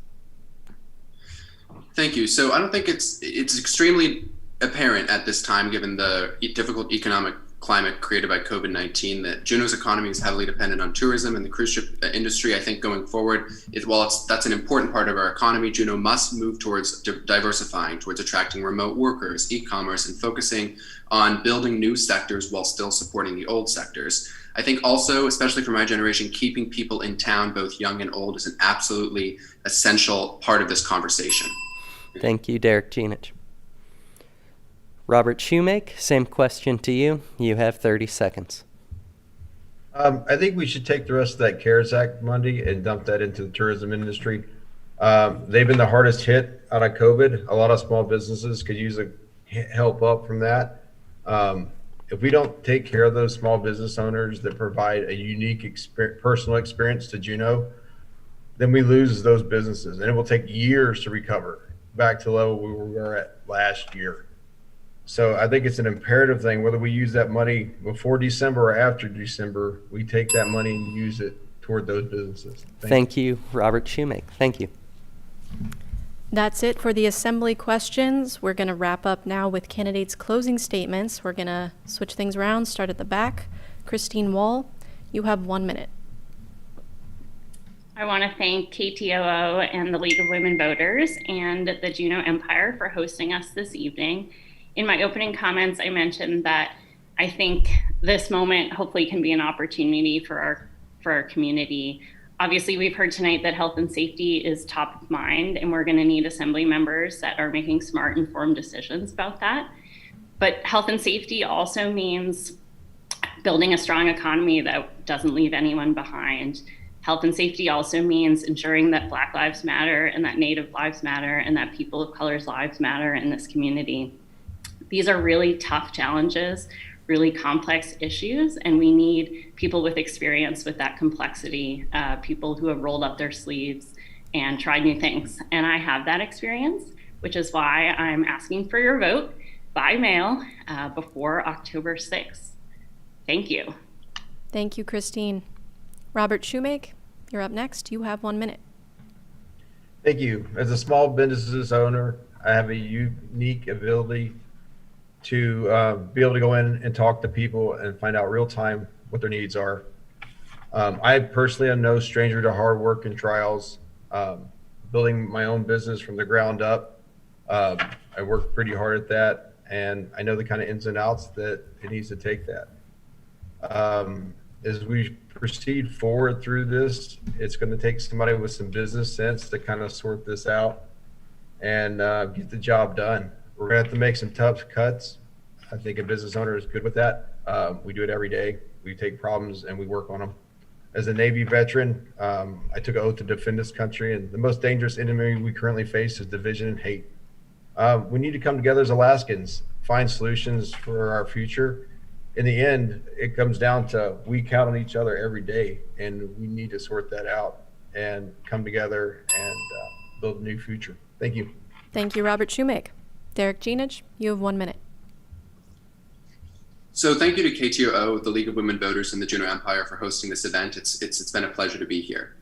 Thank you. So I don't think it's extremely apparent at this time, given the difficult economic climate created by COVID-19, that Juneau's economy is heavily dependent on tourism and the cruise ship industry. I think going forward, that's an important part of our economy, Juneau must move towards diversifying, towards attracting remote workers, e-commerce, and focusing on building new sectors while still supporting the old sectors. I think also, especially for my generation, keeping people in town, both young and old, is an absolutely essential part of this conversation. Thank you, Derek Genich. Robert Shoemake, same question to you. You have 30 seconds. I think we should take the rest of that CARES Act money and dump that into the tourism industry. They've been the hardest hit out of COVID. A lot of small businesses could use a help up from that. If we don't take care of those small business owners that provide a unique personal experience to Juneau, then we lose those businesses, and it will take years to recover back to the level we were at last year. So I think it's an imperative thing, whether we use that money before December or after December, we take that money and use it toward those businesses. Thank you, Robert Shoemake. Thank you. That's it for the assembly questions. We're going to wrap up now with candidates' closing statements. We're going to switch things around, start at the back. Christine Wall, you have 1 minute. I want to thank KTOO and the League of Women Voters and the Juneau Empire for hosting us this evening. In my opening comments, I mentioned that I think this moment hopefully can be an opportunity for our community. Obviously, we've heard tonight that health and safety is top of mind, and we're going to need assembly members that are making smart, informed decisions about that. But health and safety also means building a strong economy that doesn't leave anyone behind. Health and safety also means ensuring that Black lives matter and that Native lives matter and that people of color's lives matter in this community. These are really tough challenges, really complex issues, and we need people with experience with that complexity, people who have rolled up their sleeves and tried new things. And I have that experience, which is why I'm asking for your vote by mail before October 6th. Thank you. Thank you, Christine. Robert Shoemake, you're up next. You have 1 minute. Thank you. As a small business owner, I have a unique ability to be able to go in and talk to people and find out real time what their needs are. I personally am no stranger to hard work and trials, building my own business from the ground up. I worked pretty hard at that, and I know the kind of ins and outs that it needs to take that. As we proceed forward through this, it's going to take somebody with some business sense to kind of sort this out and get the job done. We're going to have to make some tough cuts. I think a business owner is good with that. We do it every day. We take problems and we work on them. As a Navy veteran, I took an oath to defend this country, and the most dangerous enemy we currently face is division and hate. We need to come together as Alaskans, find solutions for our future. In the end, it comes down to we count on each other every day, and we need to sort that out and come together and build a new future. Thank you. Thank you, Robert Shoemake. Derek Genich, you have 1 minute. So thank you to KTOO, the League of Women Voters, and the Juneau Empire for hosting this event. It's been a pleasure to be here.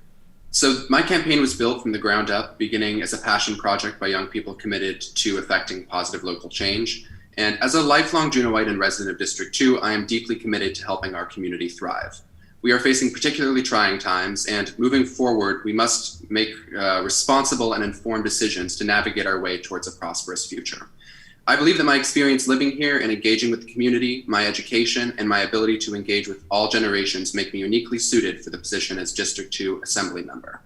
So my campaign was built from the ground up, beginning as a passion project by young people committed to effecting positive local change. And as a lifelong Juneauite and resident of District 2, I am deeply committed to helping our community thrive. We are facing particularly trying times, and moving forward, we must make responsible and informed decisions to navigate our way towards a prosperous future. I believe that my experience living here and engaging with the community, my education, and my ability to engage with all generations make me uniquely suited for the position as District 2 Assembly Member.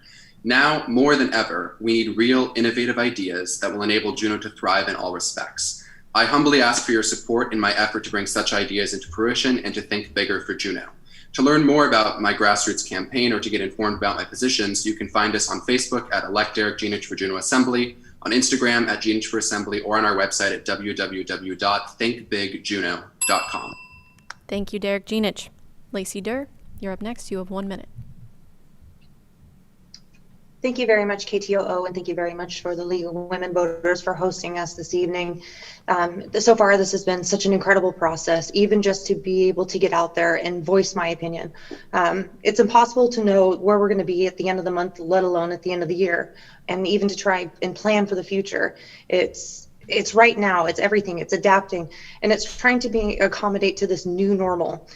Now, more than ever, we need real, innovative ideas that will enable Juneau to thrive in all respects. I humbly ask for your support in my effort to bring such ideas into fruition and to think bigger for Juneau. To learn more about my grassroots campaign or to get informed about my positions, you can find us on Facebook at Elect Derek Genich for Juneau Assembly, on Instagram at Genich for Assembly, or on our website at www.thinkbigjuneau.com. Thank you, Derek Genich. Lacey Durr, you're up next. You have 1 minute. Thank you very much, KTOO, and thank you very much for the League of Women Voters for hosting us this evening. So far, this has been such an incredible process, even just to be able to get out there and voice my opinion. It's impossible to know where we're going to be at the end of the month, let alone at the end of the year, and even to try and plan for the future. It's it's right now, it's everything, it's adapting, and it's trying to accommodate to this new normal.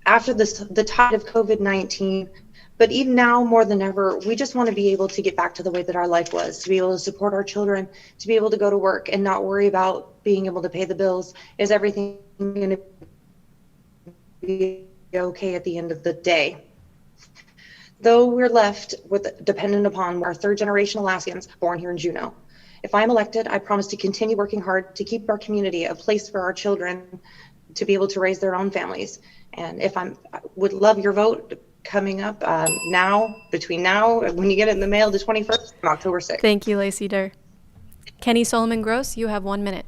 After the tide of COVID-19, but even now more than ever, we just want to be able to get back to the way that our life was, to be able to support our children, to be able to go to work and not worry about being able to pay the bills. Is everything going to be okay at the end of the day? Though we're left with dependent upon our third generation Alaskans born here in Juneau. If I'm elected, I promise to continue working hard to keep our community a place for our children to be able to raise their own families. And I would love your vote coming up between now, when you get it in the mail, the 21st and October 6th. Thank you, Lacey Durr. Kenny Solomon Gross, you have 1 minute.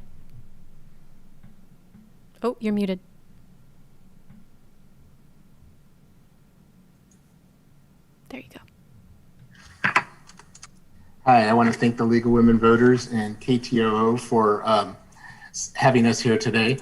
Oh, you're muted. There you go. Hi, I want to thank the League of Women Voters and KTOO for having us here today.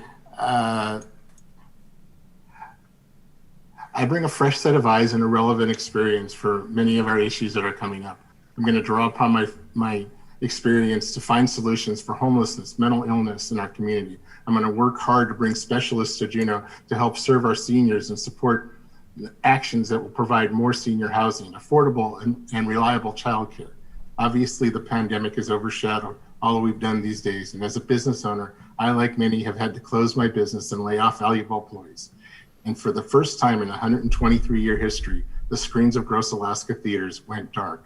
I bring a fresh set of eyes and a relevant experience for many of our issues that are coming up. I'm going to draw upon my experience to find solutions for homelessness, mental illness in our community. I'm going to work hard to bring specialists to Juneau to help serve our seniors and support actions that will provide more senior housing, affordable and reliable childcare. Obviously, the pandemic has overshadowed all that we've done these days. And as a business owner, I, like many, have had to close my business and lay off valuable employees. And for the first time in 123-year history, the screens of Gross Alaska theaters went dark.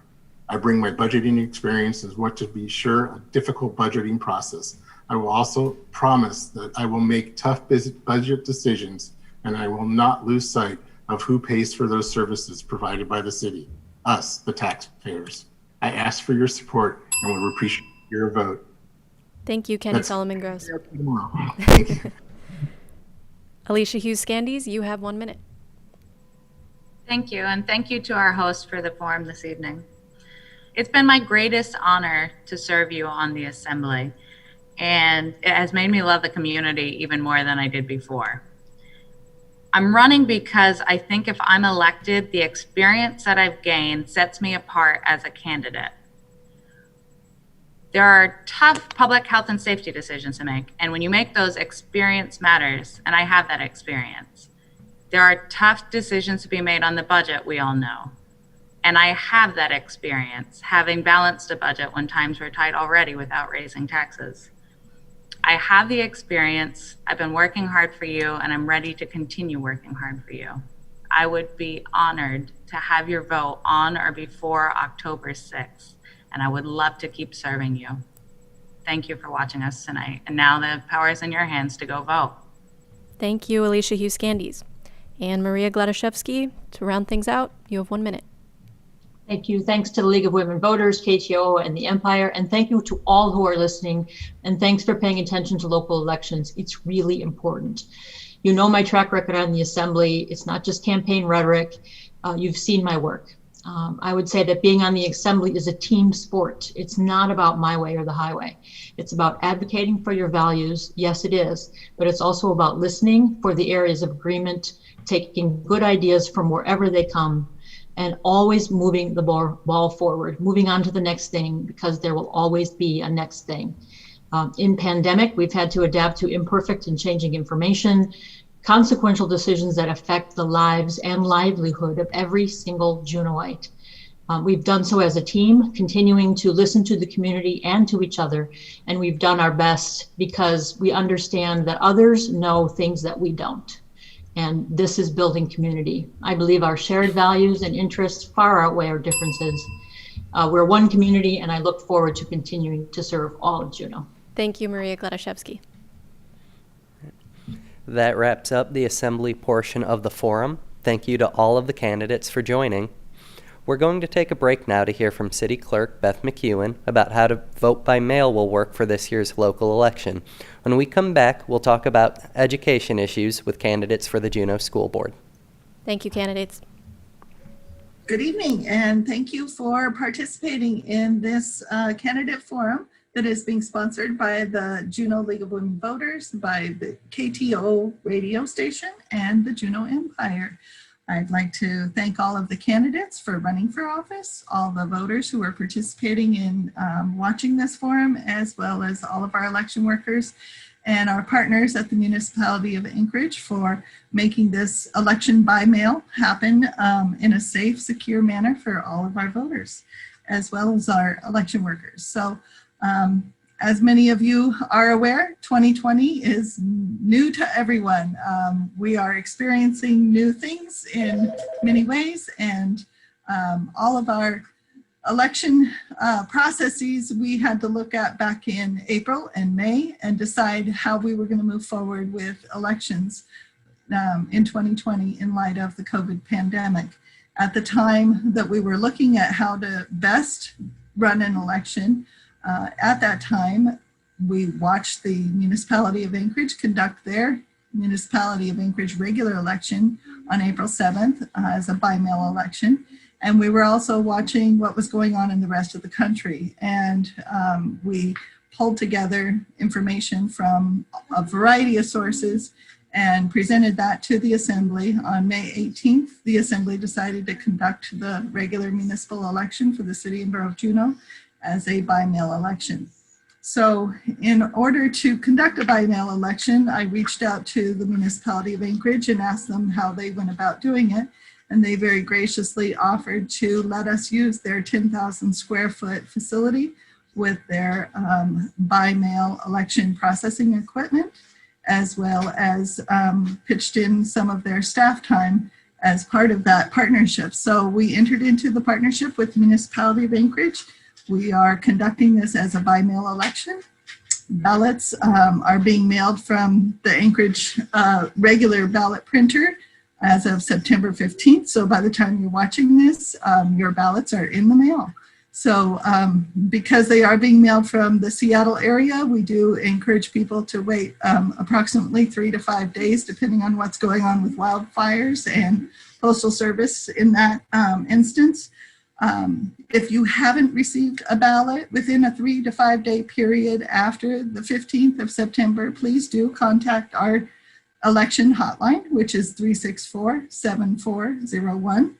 I bring my budgeting experience as what to be sure a difficult budgeting process. I will also promise that I will make tough budget decisions, and I will not lose sight of who pays for those services provided by the city, us, the taxpayers. I ask for your support and would appreciate your vote. Thank you, Kenny Solomon Gross. Thank you. Alicia Hughes-Scandies, you have 1 minute. Thank you, and thank you to our host for the forum this evening. It's been my greatest honor to serve you on the Assembly, and it has made me love the community even more than I did before. I'm running because I think if I'm elected, the experience that I've gained sets me apart as a candidate. There are tough public health and safety decisions to make, and when you make those, experience matters, and I have that experience. There are tough decisions to be made on the budget, we all know, and I have that experience, having balanced a budget when times were tight already without raising taxes. I have the experience, I've been working hard for you, and I'm ready to continue working hard for you. I would be honored to have your vote on or before October 6th. And I would love to keep serving you. Thank you for watching us tonight. And now the power is in your hands to go vote. Thank you, Alicia Hughes-Scandies. And Maria Gladaszewski, to round things out, you have 1 minute. Thank you. Thanks to the League of Women Voters, KTOO, and the Empire. And thank you to all who are listening. And thanks for paying attention to local elections. It's really important. You know my track record on the Assembly. It's not just campaign rhetoric. You've seen my work. I would say that being on the Assembly is a team sport. It's not about my way or the highway. It's about advocating for your values. Yes, it is. But it's also about listening for the areas of agreement, taking good ideas from wherever they come, and always moving the ball forward, moving on to the next thing, because there will always be a next thing. In pandemic, we've had to adapt to imperfect and changing information, consequential decisions that affect the lives and livelihood of every single Juneauite. We've done so as a team, continuing to listen to the community and to each other, and we've done our best because we understand that others know things that we don't. And this is building community. I believe our shared values and interests far outweigh our differences. We're one community, and I look forward to continuing to serve all of Juneau. Thank you, Maria Gladaszewski. That wraps up the Assembly portion of the forum. Thank you to all of the candidates for joining. We're going to take a break now to hear from City Clerk Beth McEwen about how to vote by mail will work for this year's local election. When we come back, we'll talk about education issues with candidates for the Juneau School Board. Thank you, candidates. Good evening, and thank you for participating in this candidate forum that is being sponsored by the Juneau League of Women Voters, by the KTOO radio station, and the Juneau Empire. I'd like to thank all of the candidates for running for office, all the voters who are participating in watching this forum, as well as all of our election workers and our partners at the Municipality of Anchorage for making this election by mail happen in a safe, secure manner for all of our voters, as well as our election workers. So as many of you are aware, 2020 is new to everyone. We are experiencing new things in many ways, and all of our election processes we had to look at back in April and May and decide how we were going to move forward with elections in 2020 in light of the COVID pandemic. At the time that we were looking at how to best run an election, at that time, we watched the Municipality of Anchorage conduct their Municipality of Anchorage regular election on April 7th as a by-mail election. And we were also watching what was going on in the rest of the country. And we pulled together information from a variety of sources and presented that to the Assembly. On May 18th, the Assembly decided to conduct the regular municipal election for the City and Borough of Juneau as a by-mail election. So in order to conduct a by-mail election, I reached out to the Municipality of Anchorage and asked them how they went about doing it. And they very graciously offered to let us use their 10,000 square foot facility with their by-mail election processing equipment, as well as pitched in some of their staff time as part of that partnership. So we entered into the partnership with the Municipality of Anchorage. We are conducting this as a by-mail election. Ballots are being mailed from the Anchorage regular ballot printer as of September 15th. So by the time you're watching this, your ballots are in the mail. So because they are being mailed from the Seattle area, we do encourage people to wait approximately 3 to 5 days, depending on what's going on with wildfires and postal service in that instance. If you haven't received a ballot within a 3 to 5 day period after the 15th of September, please do contact our election hotline, which is 364-7401.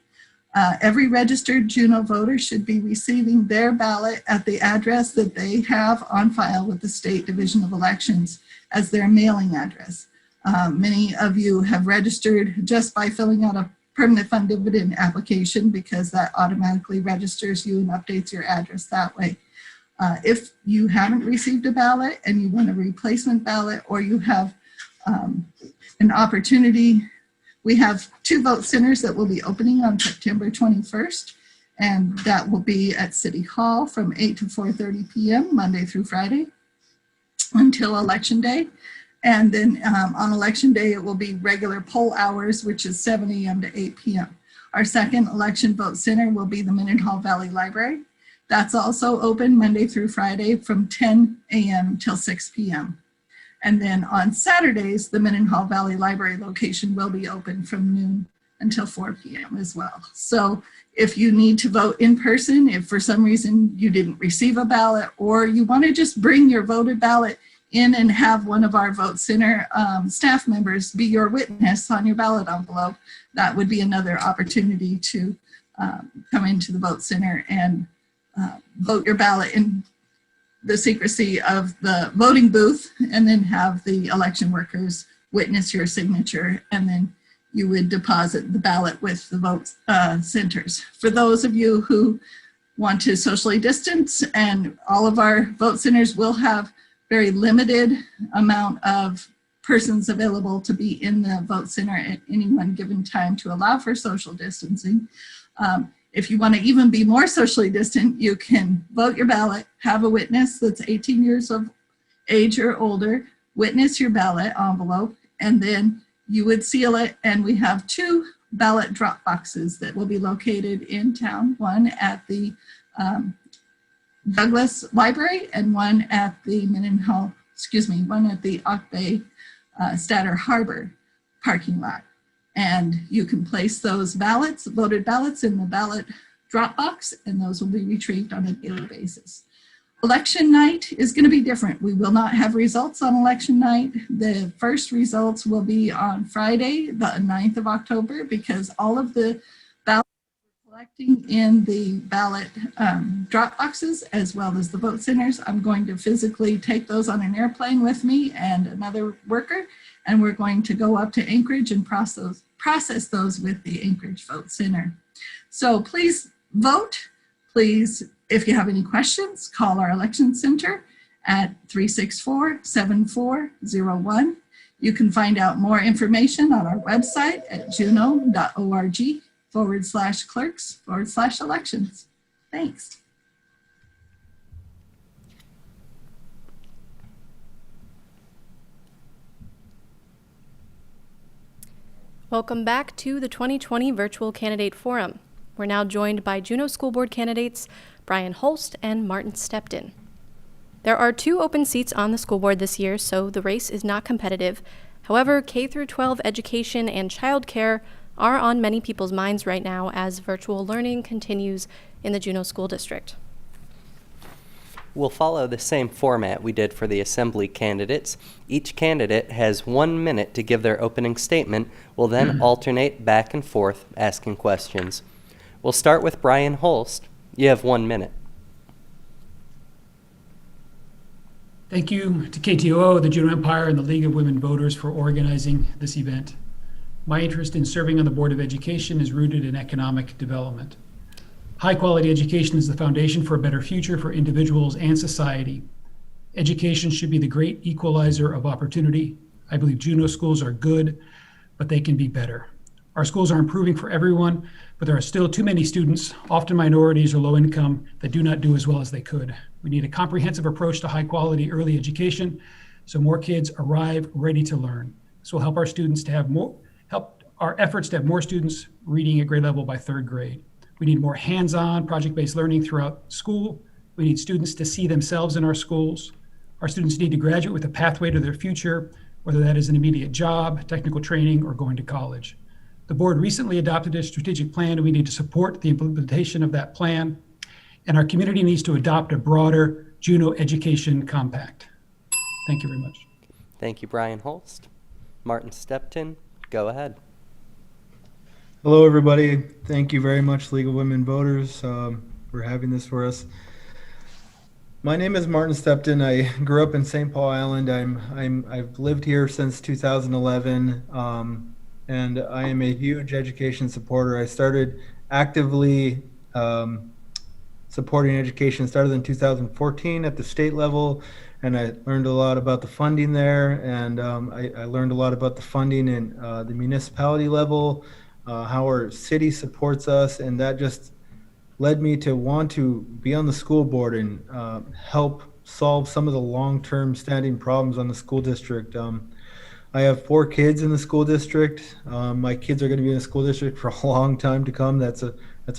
Every registered Juneau voter should be receiving their ballot at the address that they have on file with the State Division of Elections as their mailing address. Many of you have registered just by filling out a permanent fund dividend application because that automatically registers you and updates your address that way. If you haven't received a ballot and you want a replacement ballot, or you have an opportunity, we have 2 vote centers that will be opening on September 21st, and that will be at City Hall from 8 to 4:30 p.m. Monday through Friday until Election Day. And then on Election Day, it will be regular poll hours, which is 7 a.m. to 8 p.m. Our second election vote center will be the Mendenhall Valley Library. That's also open Monday through Friday from 10 a.m. till 6 p.m. And then on Saturdays, the Mendenhall Valley Library location will be open from noon until 4 p.m. as well. So if you need to vote in person, if for some reason you didn't receive a ballot, or you want to just bring your voted ballot in and have one of our vote center staff members be your witness on your ballot envelope, that would be another opportunity to come into the vote center and vote your ballot in the secrecy of the voting booth, and then have the election workers witness your signature, and then you would deposit the ballot with the vote centers. For those of you who want to socially distance, and all of our vote centers will have very limited amount of persons available to be in the vote center at any one given time to allow for social distancing. If you want to even be more socially distant, you can vote your ballot, have a witness that's 18 years of age or older, witness your ballot envelope, and then you would seal it. And we have 2 ballot drop boxes that will be located in town, one at the Douglas Library and one at the one at the Ock Bay Statter Harbor parking lot. And you can place those ballots, voted ballots, in the ballot drop box, and those will be retrieved on a daily basis. Election night is going to be different. We will not have results on election night. The first results will be on Friday, the 9th of October, because all of the ballots we're collecting in the ballot drop boxes, as well as the vote centers. I'm going to physically take those on an airplane with me and another worker, and we're going to go up to Anchorage and process those with the Anchorage Vote Center. So please vote. Please, if you have any questions, call our election center at 364-7401. You can find out more information on our website at juneau.org/clerks/elections. Thanks. Welcome back to the 2020 Virtual Candidate Forum. We're now joined by Juneau School Board candidates Brian Holst and Martin Stepton. There are 2 open seats on the school board this year, so the race is not competitive. However, K-12 education and childcare are on many people's minds right now as virtual learning continues in the Juneau School District. We'll follow the same format we did for the assembly candidates. Each candidate has 1 minute to give their opening statement. We'll then alternate back and forth asking questions. We'll start with Brian Holst. You have 1 minute. Thank you to KTOO, the Juneau Empire, and the League of Women Voters for organizing this event. My interest in serving on the Board of Education is rooted in economic development. High-quality education is the foundation for a better future for individuals and society. Education should be the great equalizer of opportunity. I believe Juneau schools are good, but they can be better. Our schools are improving for everyone, but there are still too many students, often minorities or low income, that do not do as well as they could. We need a comprehensive approach to high quality early education so more kids arrive ready to learn. This will help our students to have help our efforts to have more students reading at grade level by 3rd grade. We need more hands-on project-based learning throughout school. We need students to see themselves in our schools. Our students need to graduate with a pathway to their future, whether that is an immediate job, technical training, or going to college. The board recently adopted a strategic plan, and we need to support the implementation of that plan. And our community needs to adopt a broader Juneau Education Compact. Thank you very much. Thank you, Brian Holst. Martin Stepton, go ahead. Hello, everybody. Thank you very much, League of Women Voters, for having this for us. My name is Martin Stepton. I grew up in St. Paul Island. I've lived here since 2011. And I am a huge education supporter. I started actively supporting education, started in 2014 at the state level, and I learned a lot about the funding there, and I learned a lot about the funding in the municipality level, how our city supports us, and that just led me to want to be on the school board and help solve some of the long-term standing problems on the school district. I have 4 kids in the school district. My kids are going to be in the school district for a long time to come. That's a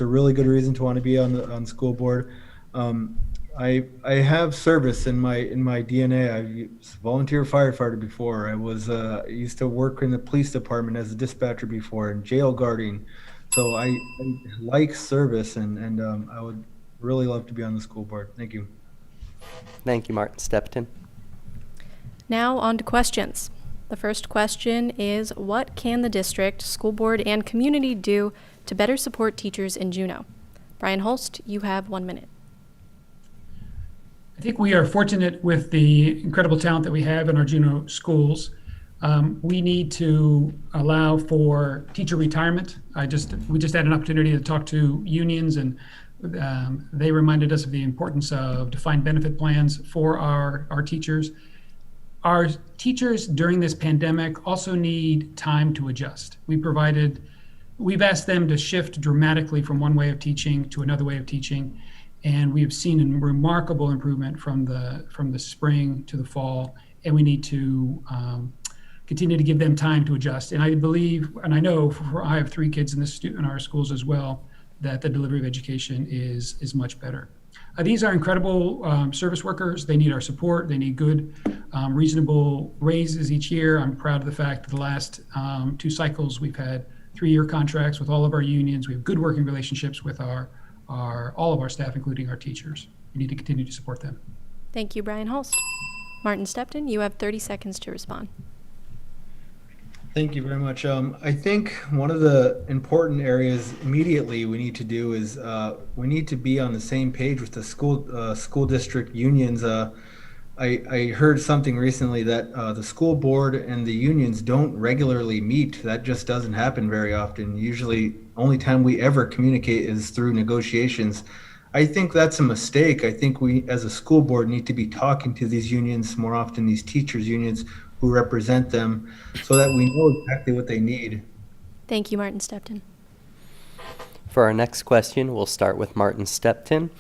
really good reason to want to be on the school board. I have service in my DNA. I was a volunteer firefighter before. I used to work in the police department as a dispatcher before, and jail guarding. So I like service, and I would really love to be on the school board. Thank you. Thank you, Martin Stepton. Now on to questions. The first question is, what can the district, school board, and community do to better support teachers in Juneau? Brian Holst, you have 1 minute. I think we are fortunate with the incredible talent that we have in our Juneau schools. We need to allow for teacher retirement. We just had an opportunity to talk to unions, and they reminded us of the importance of defined benefit plans for our teachers. Our teachers during this pandemic also need time to adjust. We've asked them to shift dramatically from one way of teaching to another way of teaching, and we've seen a remarkable improvement from the spring to the fall, and we need to continue to give them time to adjust. And I believe, and I know, I have 3 kids in our schools as well, that the delivery of education is much better. These are incredible service workers. They need our support. They need good, reasonable raises each year. I'm proud of the fact that the last 2 cycles we've had 3-year contracts with all of our unions. We have good working relationships with all of our staff, including our teachers. We need to continue to support them. Thank you, Brian Holst. Martin Stepton, you have 30 seconds to respond. Thank you very much. I think one of the important areas immediately we need to do is we need to be on the same page with the school district unions. I heard something recently that the school board and the unions don't regularly meet. That just doesn't happen very often. Usually, only time we ever communicate is through negotiations. I think that's a mistake. I think we, as a school board, need to be talking to these unions more often, these teachers' unions who represent them, so that we know exactly what they need. Thank you, Martin Stepton. For our next question, we'll start with Martin Stepton.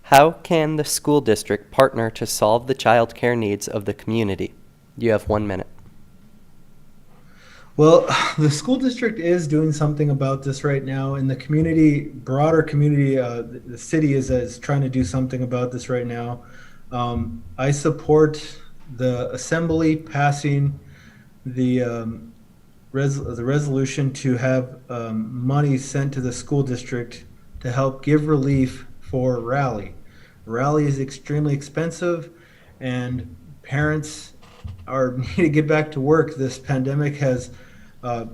How can the school district partner to solve the child care needs of the community? You have 1 minute. Well, the school district is doing something about this right now. In the community, broader community, the city is trying to do something about this right now. I support the assembly passing the resolution to have money sent to the school district to help give relief for Rally. Rally is extremely expensive, and parents need to get back to work. This pandemic has got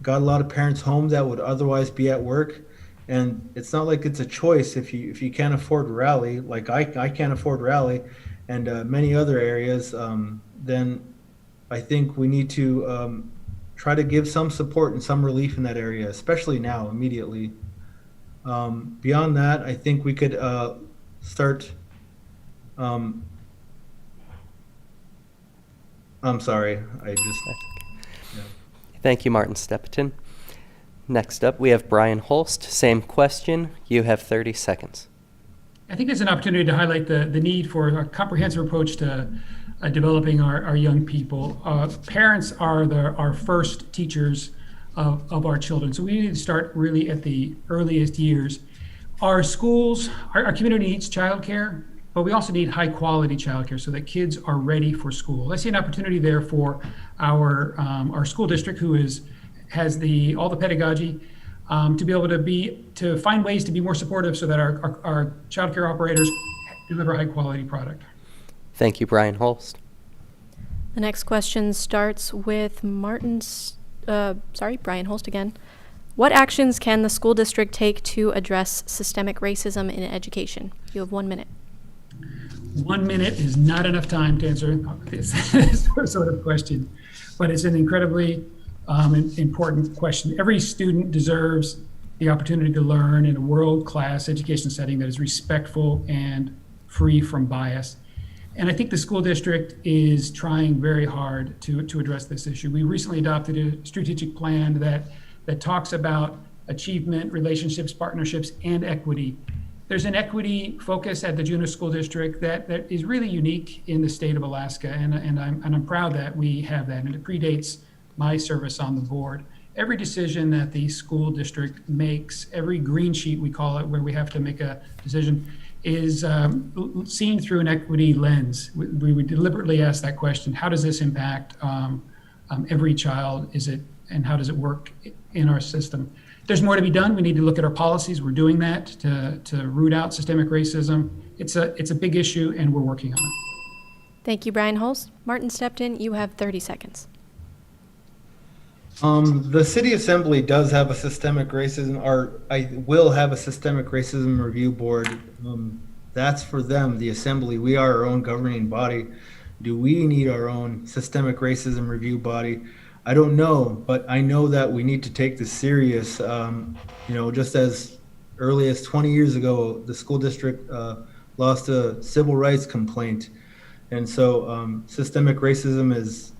a lot of parents home that would otherwise be at work, and it's not like it's a choice. If you can't afford Rally, like I can't afford Rally, and many other areas, then I think we need to try to give some support and some relief in that area, especially now, immediately. Beyond that, I think we could start. I'm sorry, I just. Yeah. Thank you, Martin Stepton. Next up, we have Brian Holst. Same question. You have 30 seconds. I think there's an opportunity to highlight the need for a comprehensive approach to developing our young people. Parents are our first teachers of our children, so we need to start really at the earliest years. Our schools, our community needs childcare, but we also need high quality childcare so that kids are ready for school. I see an opportunity there for our school district, who has all the pedagogy, to be able to find ways to be more supportive so that our childcare operators deliver high quality product. Thank you, Brian Holst. The next question starts with Brian Holst again. What actions can the school district take to address systemic racism in education? You have 1 minute. 1 minute is not enough time to answer this sort of question, but it's an incredibly important question. Every student deserves the opportunity to learn in a world-class education setting that is respectful and free from bias. And I think the school district is trying very hard to address this issue. We recently adopted a strategic plan that talks about achievement, relationships, partnerships, and equity. There's an equity focus at the Juneau School District that is really unique in the state of Alaska, and I'm proud that we have that, and it predates my service on the board. Every decision that the school district makes, every green sheet we call it, where we have to make a decision, is seen through an equity lens. We would deliberately ask that question: how does this impact every child? And how does it work in our system? There's more to be done. We need to look at our policies. We're doing that to root out systemic racism. It's a big issue, and we're working on it. Thank you, Brian Holst. Martin Stepton, you have 30 seconds. The City Assembly does have a systemic racism, or I will have a systemic racism review board. That's for them, the Assembly. We are our own governing body. Do we need our own systemic racism review body? I don't know, but I know that we need to take this serious. Just as early as 20 years ago, the school district lost a civil rights complaint. And so systemic racism is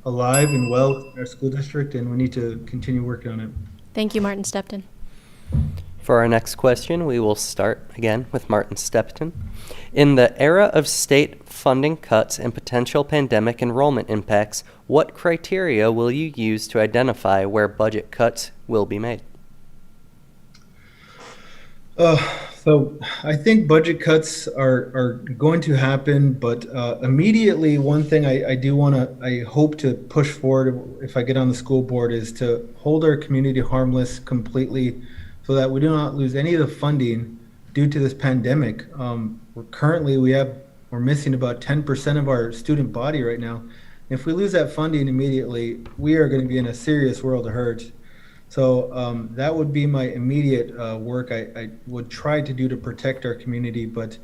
alive and well in our school district, and we need to continue working on it. Thank you, Martin Stepton. For our next question, we will start again with Martin Stepton. In the era of state funding cuts and potential pandemic enrollment impacts, what criteria will you use to identify where budget cuts will be made? So I think budget cuts are going to happen, but immediately one thing I hope to push forward if I get on the school board is to hold our community harmless completely so that we do not lose any of the funding due to this pandemic. We have we're missing about 10% of our student body right now. If we lose that funding immediately, we are going to be in a serious world of hurt. So that would be my immediate work I would try to do to protect our community. But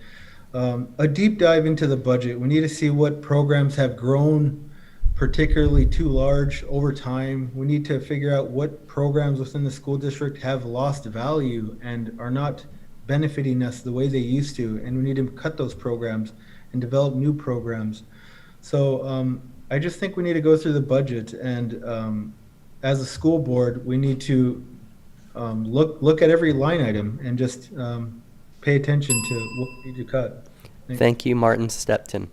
a deep dive into the budget. We need to see what programs have grown particularly too large over time. We need to figure out what programs within the school district have lost value and are not benefiting us the way they used to. And we need to cut those programs and develop new programs. So I just think we need to go through the budget, and as a school board, we need to look at every line item and just pay attention to what we need to cut. Thank you, Martin Stepton.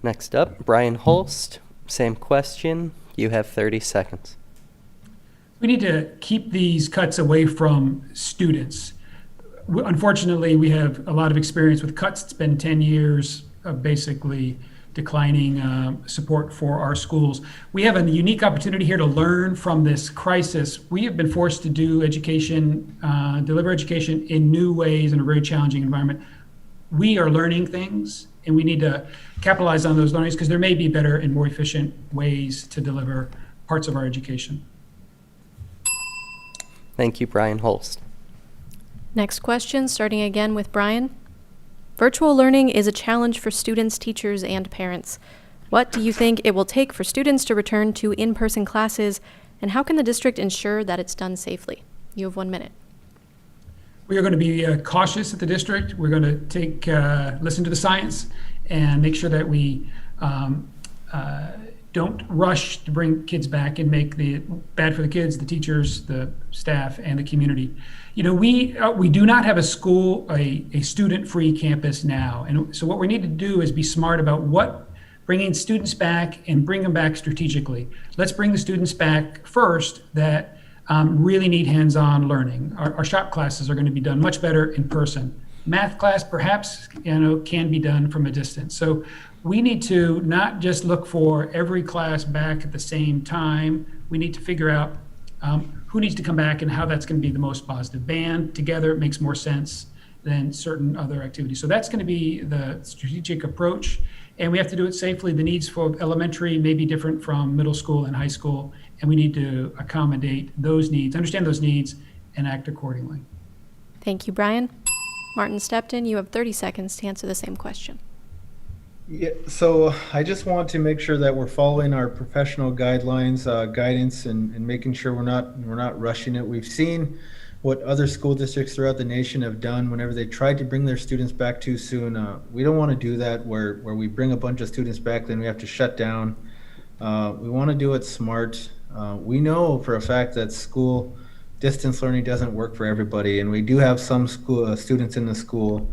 Next up, Brian Holst. Same question. You have 30 seconds. We need to keep these cuts away from students. Unfortunately, we have a lot of experience with cuts. It's been 10 years of basically declining support for our schools. We have a unique opportunity here to learn from this crisis. We have been forced to do education, deliver education in new ways in a very challenging environment. We are learning things, and we need to capitalize on those learnings because there may be better and more efficient ways to deliver parts of our education. Thank you, Brian Holst. Next question, starting again with Brian. Virtual learning is a challenge for students, teachers, and parents. What do you think it will take for students to return to in-person classes, and how can the district ensure that it's done safely? You have 1 minute. We are going to be cautious at the district. We're going to listen to the science and make sure that we don't rush to bring kids back and make it bad for the kids, the teachers, the staff, and the community. You know, we do not have a student-free campus now. And so what we need to do is be smart about bringing students back and bring them back strategically. Let's bring the students back first that really need hands-on learning. Our shop classes are going to be done much better in person. Math class perhaps, can be done from a distance. So we need to not just look for every class back at the same time. We need to figure out who needs to come back and how that's going to be the most positive. Band together makes more sense than certain other activities. So that's going to be the strategic approach, and we have to do it safely. The needs for elementary may be different from middle school and high school, and we need to accommodate those needs, understand those needs, and act accordingly. Thank you, Brian. Martin Stepton, you have 30 seconds to answer the same question. Yeah, so I just want to make sure that we're following our professional guidelines, guidance, and making sure we're not rushing it. We've seen what other school districts throughout the nation have done whenever they tried to bring their students back too soon. We don't want to do that where we bring a bunch of students back, then we have to shut down. We want to do it smart. We know for a fact that school distance learning doesn't work for everybody, and we do have some school students in the school.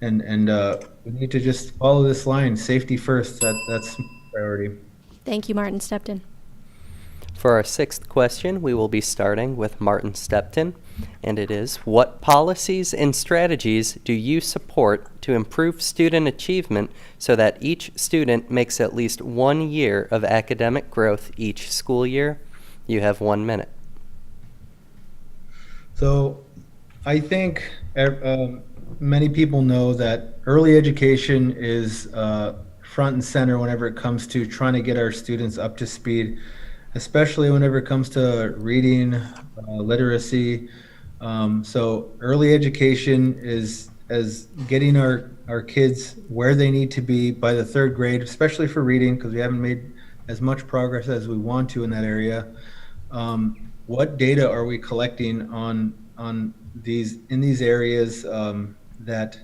And we need to just follow this line, safety first. That's priority. Thank you, Martin Stepton. For our sixth question, we will be starting with Martin Stepton, and it is, what policies and strategies do you support to improve student achievement so that each student makes at least 1 year of academic growth each school year? You have 1 minute. So I think many people know that early education is front and center whenever it comes to trying to get our students up to speed, especially whenever it comes to reading, literacy. So early education is getting our kids where they need to be by the 3rd grade, especially for reading, because we haven't made as much progress as we want to in that area. What data are we collecting on these areas that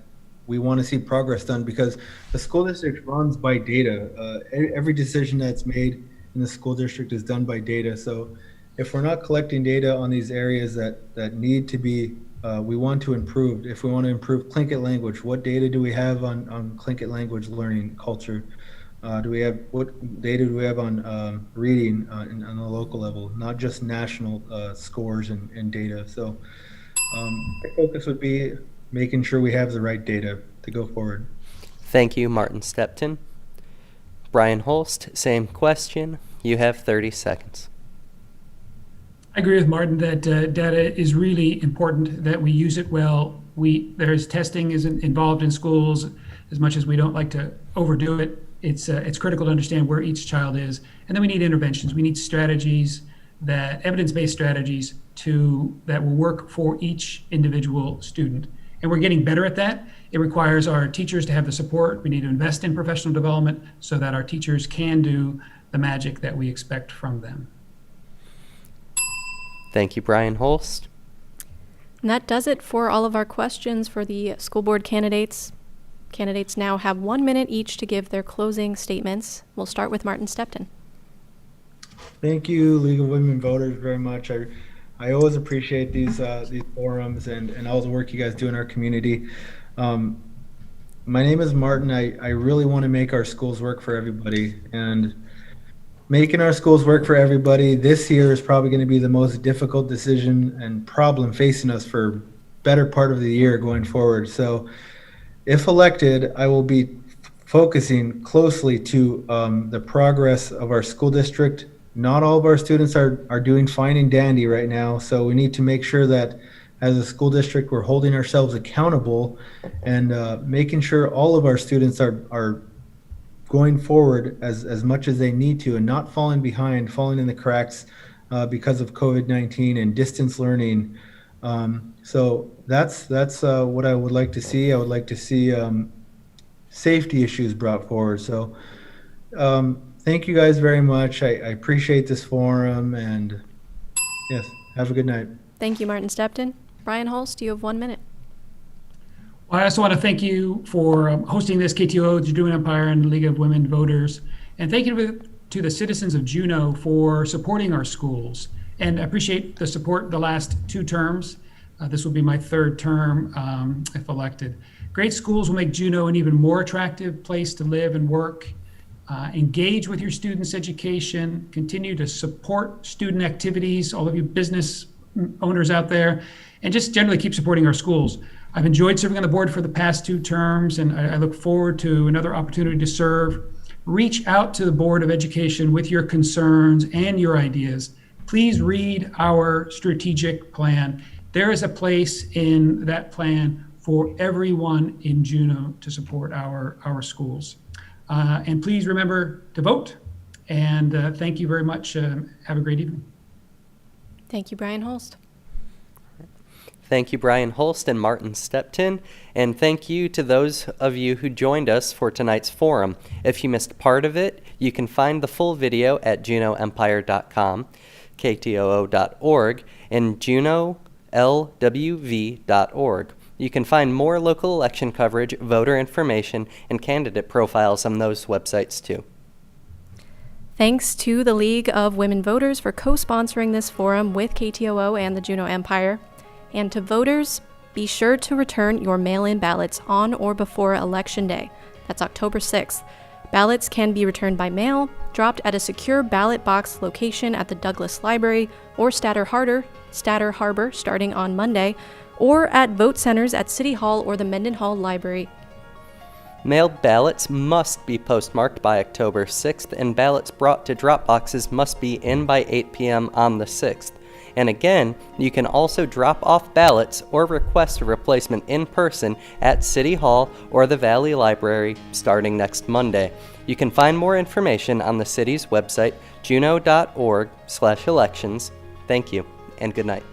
we want to see progress done? Because the school district runs by data. Every decision that's made in the school district is done by data. So if we're not collecting data on these areas that need to be, we want to improve. If we want to improve Tlingit language, what data do we have on Tlingit language learning culture? What data do we have on reading on the local level, not just national scores and data? So my focus would be making sure we have the right data to go forward. Thank you, Martin Stepton. Brian Holst, same question. You have 30 seconds. I agree with Martin that data is really important, that we use it well. There's testing is involved in schools. as much as we don't like to overdo it, it's critical to understand where each child is. And then we need interventions. We need strategies, evidence-based strategies that will work for each individual student. And we're getting better at that. It requires our teachers to have the support. We need to invest in professional development so that our teachers can do the magic that we expect from them. Thank you, Brian Holst. And that does it for all of our questions for the school board candidates. Candidates now have 1 minute each to give their closing statements. We'll start with Martin Stepton. Thank you, League of Women Voters, very much. I always appreciate these forums and all the work you guys do in our community. My name is Martin. I really want to make our schools work for everybody, and making our schools work for everybody this year is probably going to be the most difficult decision and problem facing us for better part of the year going forward. So if elected, I will be focusing closely to the progress of our school district. Not all of our students are doing fine and dandy right now, so we need to make sure that as a school district, we're holding ourselves accountable and making sure all of our students are going forward as much as they need to and not falling behind, falling in the cracks because of COVID-19 and distance learning. So that's what I would like to see. I would like to see safety issues brought forward. So thank you guys very much. I appreciate this forum, and yes, have a good night. Thank you, Martin Stepton. Brian Holst, you have 1 minute. Well, I also want to thank you for hosting this KTOO, the Juneau Empire, and League of Women Voters. And thank you to the citizens of Juneau for supporting our schools. And I appreciate the support the last 2 terms. This will be my 3rd term if elected. Great schools will make Juneau an even more attractive place to live and work. Engage with your students' education, continue to support student activities, all of you business owners out there, and just generally keep supporting our schools. I've enjoyed serving on the board for the past 2 terms, and I look forward to another opportunity to serve. Reach out to the Board of Education with your concerns and your ideas. Please read our strategic plan. There is a place in that plan for everyone in Juneau to support our schools. And please remember to vote. And thank you very much. Have a great evening. Thank you, Brian Holst. Thank you, Brian Holst and Martin Stepton. And thank you to those of you who joined us for tonight's forum. If you missed part of it, you can find the full video at juneauempire.com, ktoo.org, and juneaulwv.org. You can find more local election coverage, voter information, and candidate profiles on those websites too. Thanks to the League of Women Voters for co-sponsoring this forum with KTOO and the Juneau Empire. And to voters, be sure to return your mail-in ballots on or before Election Day. That's October 6th. Ballots can be returned by mail, dropped at a secure ballot box location at the Douglas Library or Statter Harbor starting on Monday, or at vote centers at City Hall or the Mendenhall Library. Mailed ballots must be postmarked by October 6th, and ballots brought to drop boxes must be in by 8 p.m. on the 6th. And again, you can also drop off ballots or request a replacement in person at City Hall or the Valley Library starting next Monday. You can find more information on the city's website, juneau.org/elections. Thank you, and good night.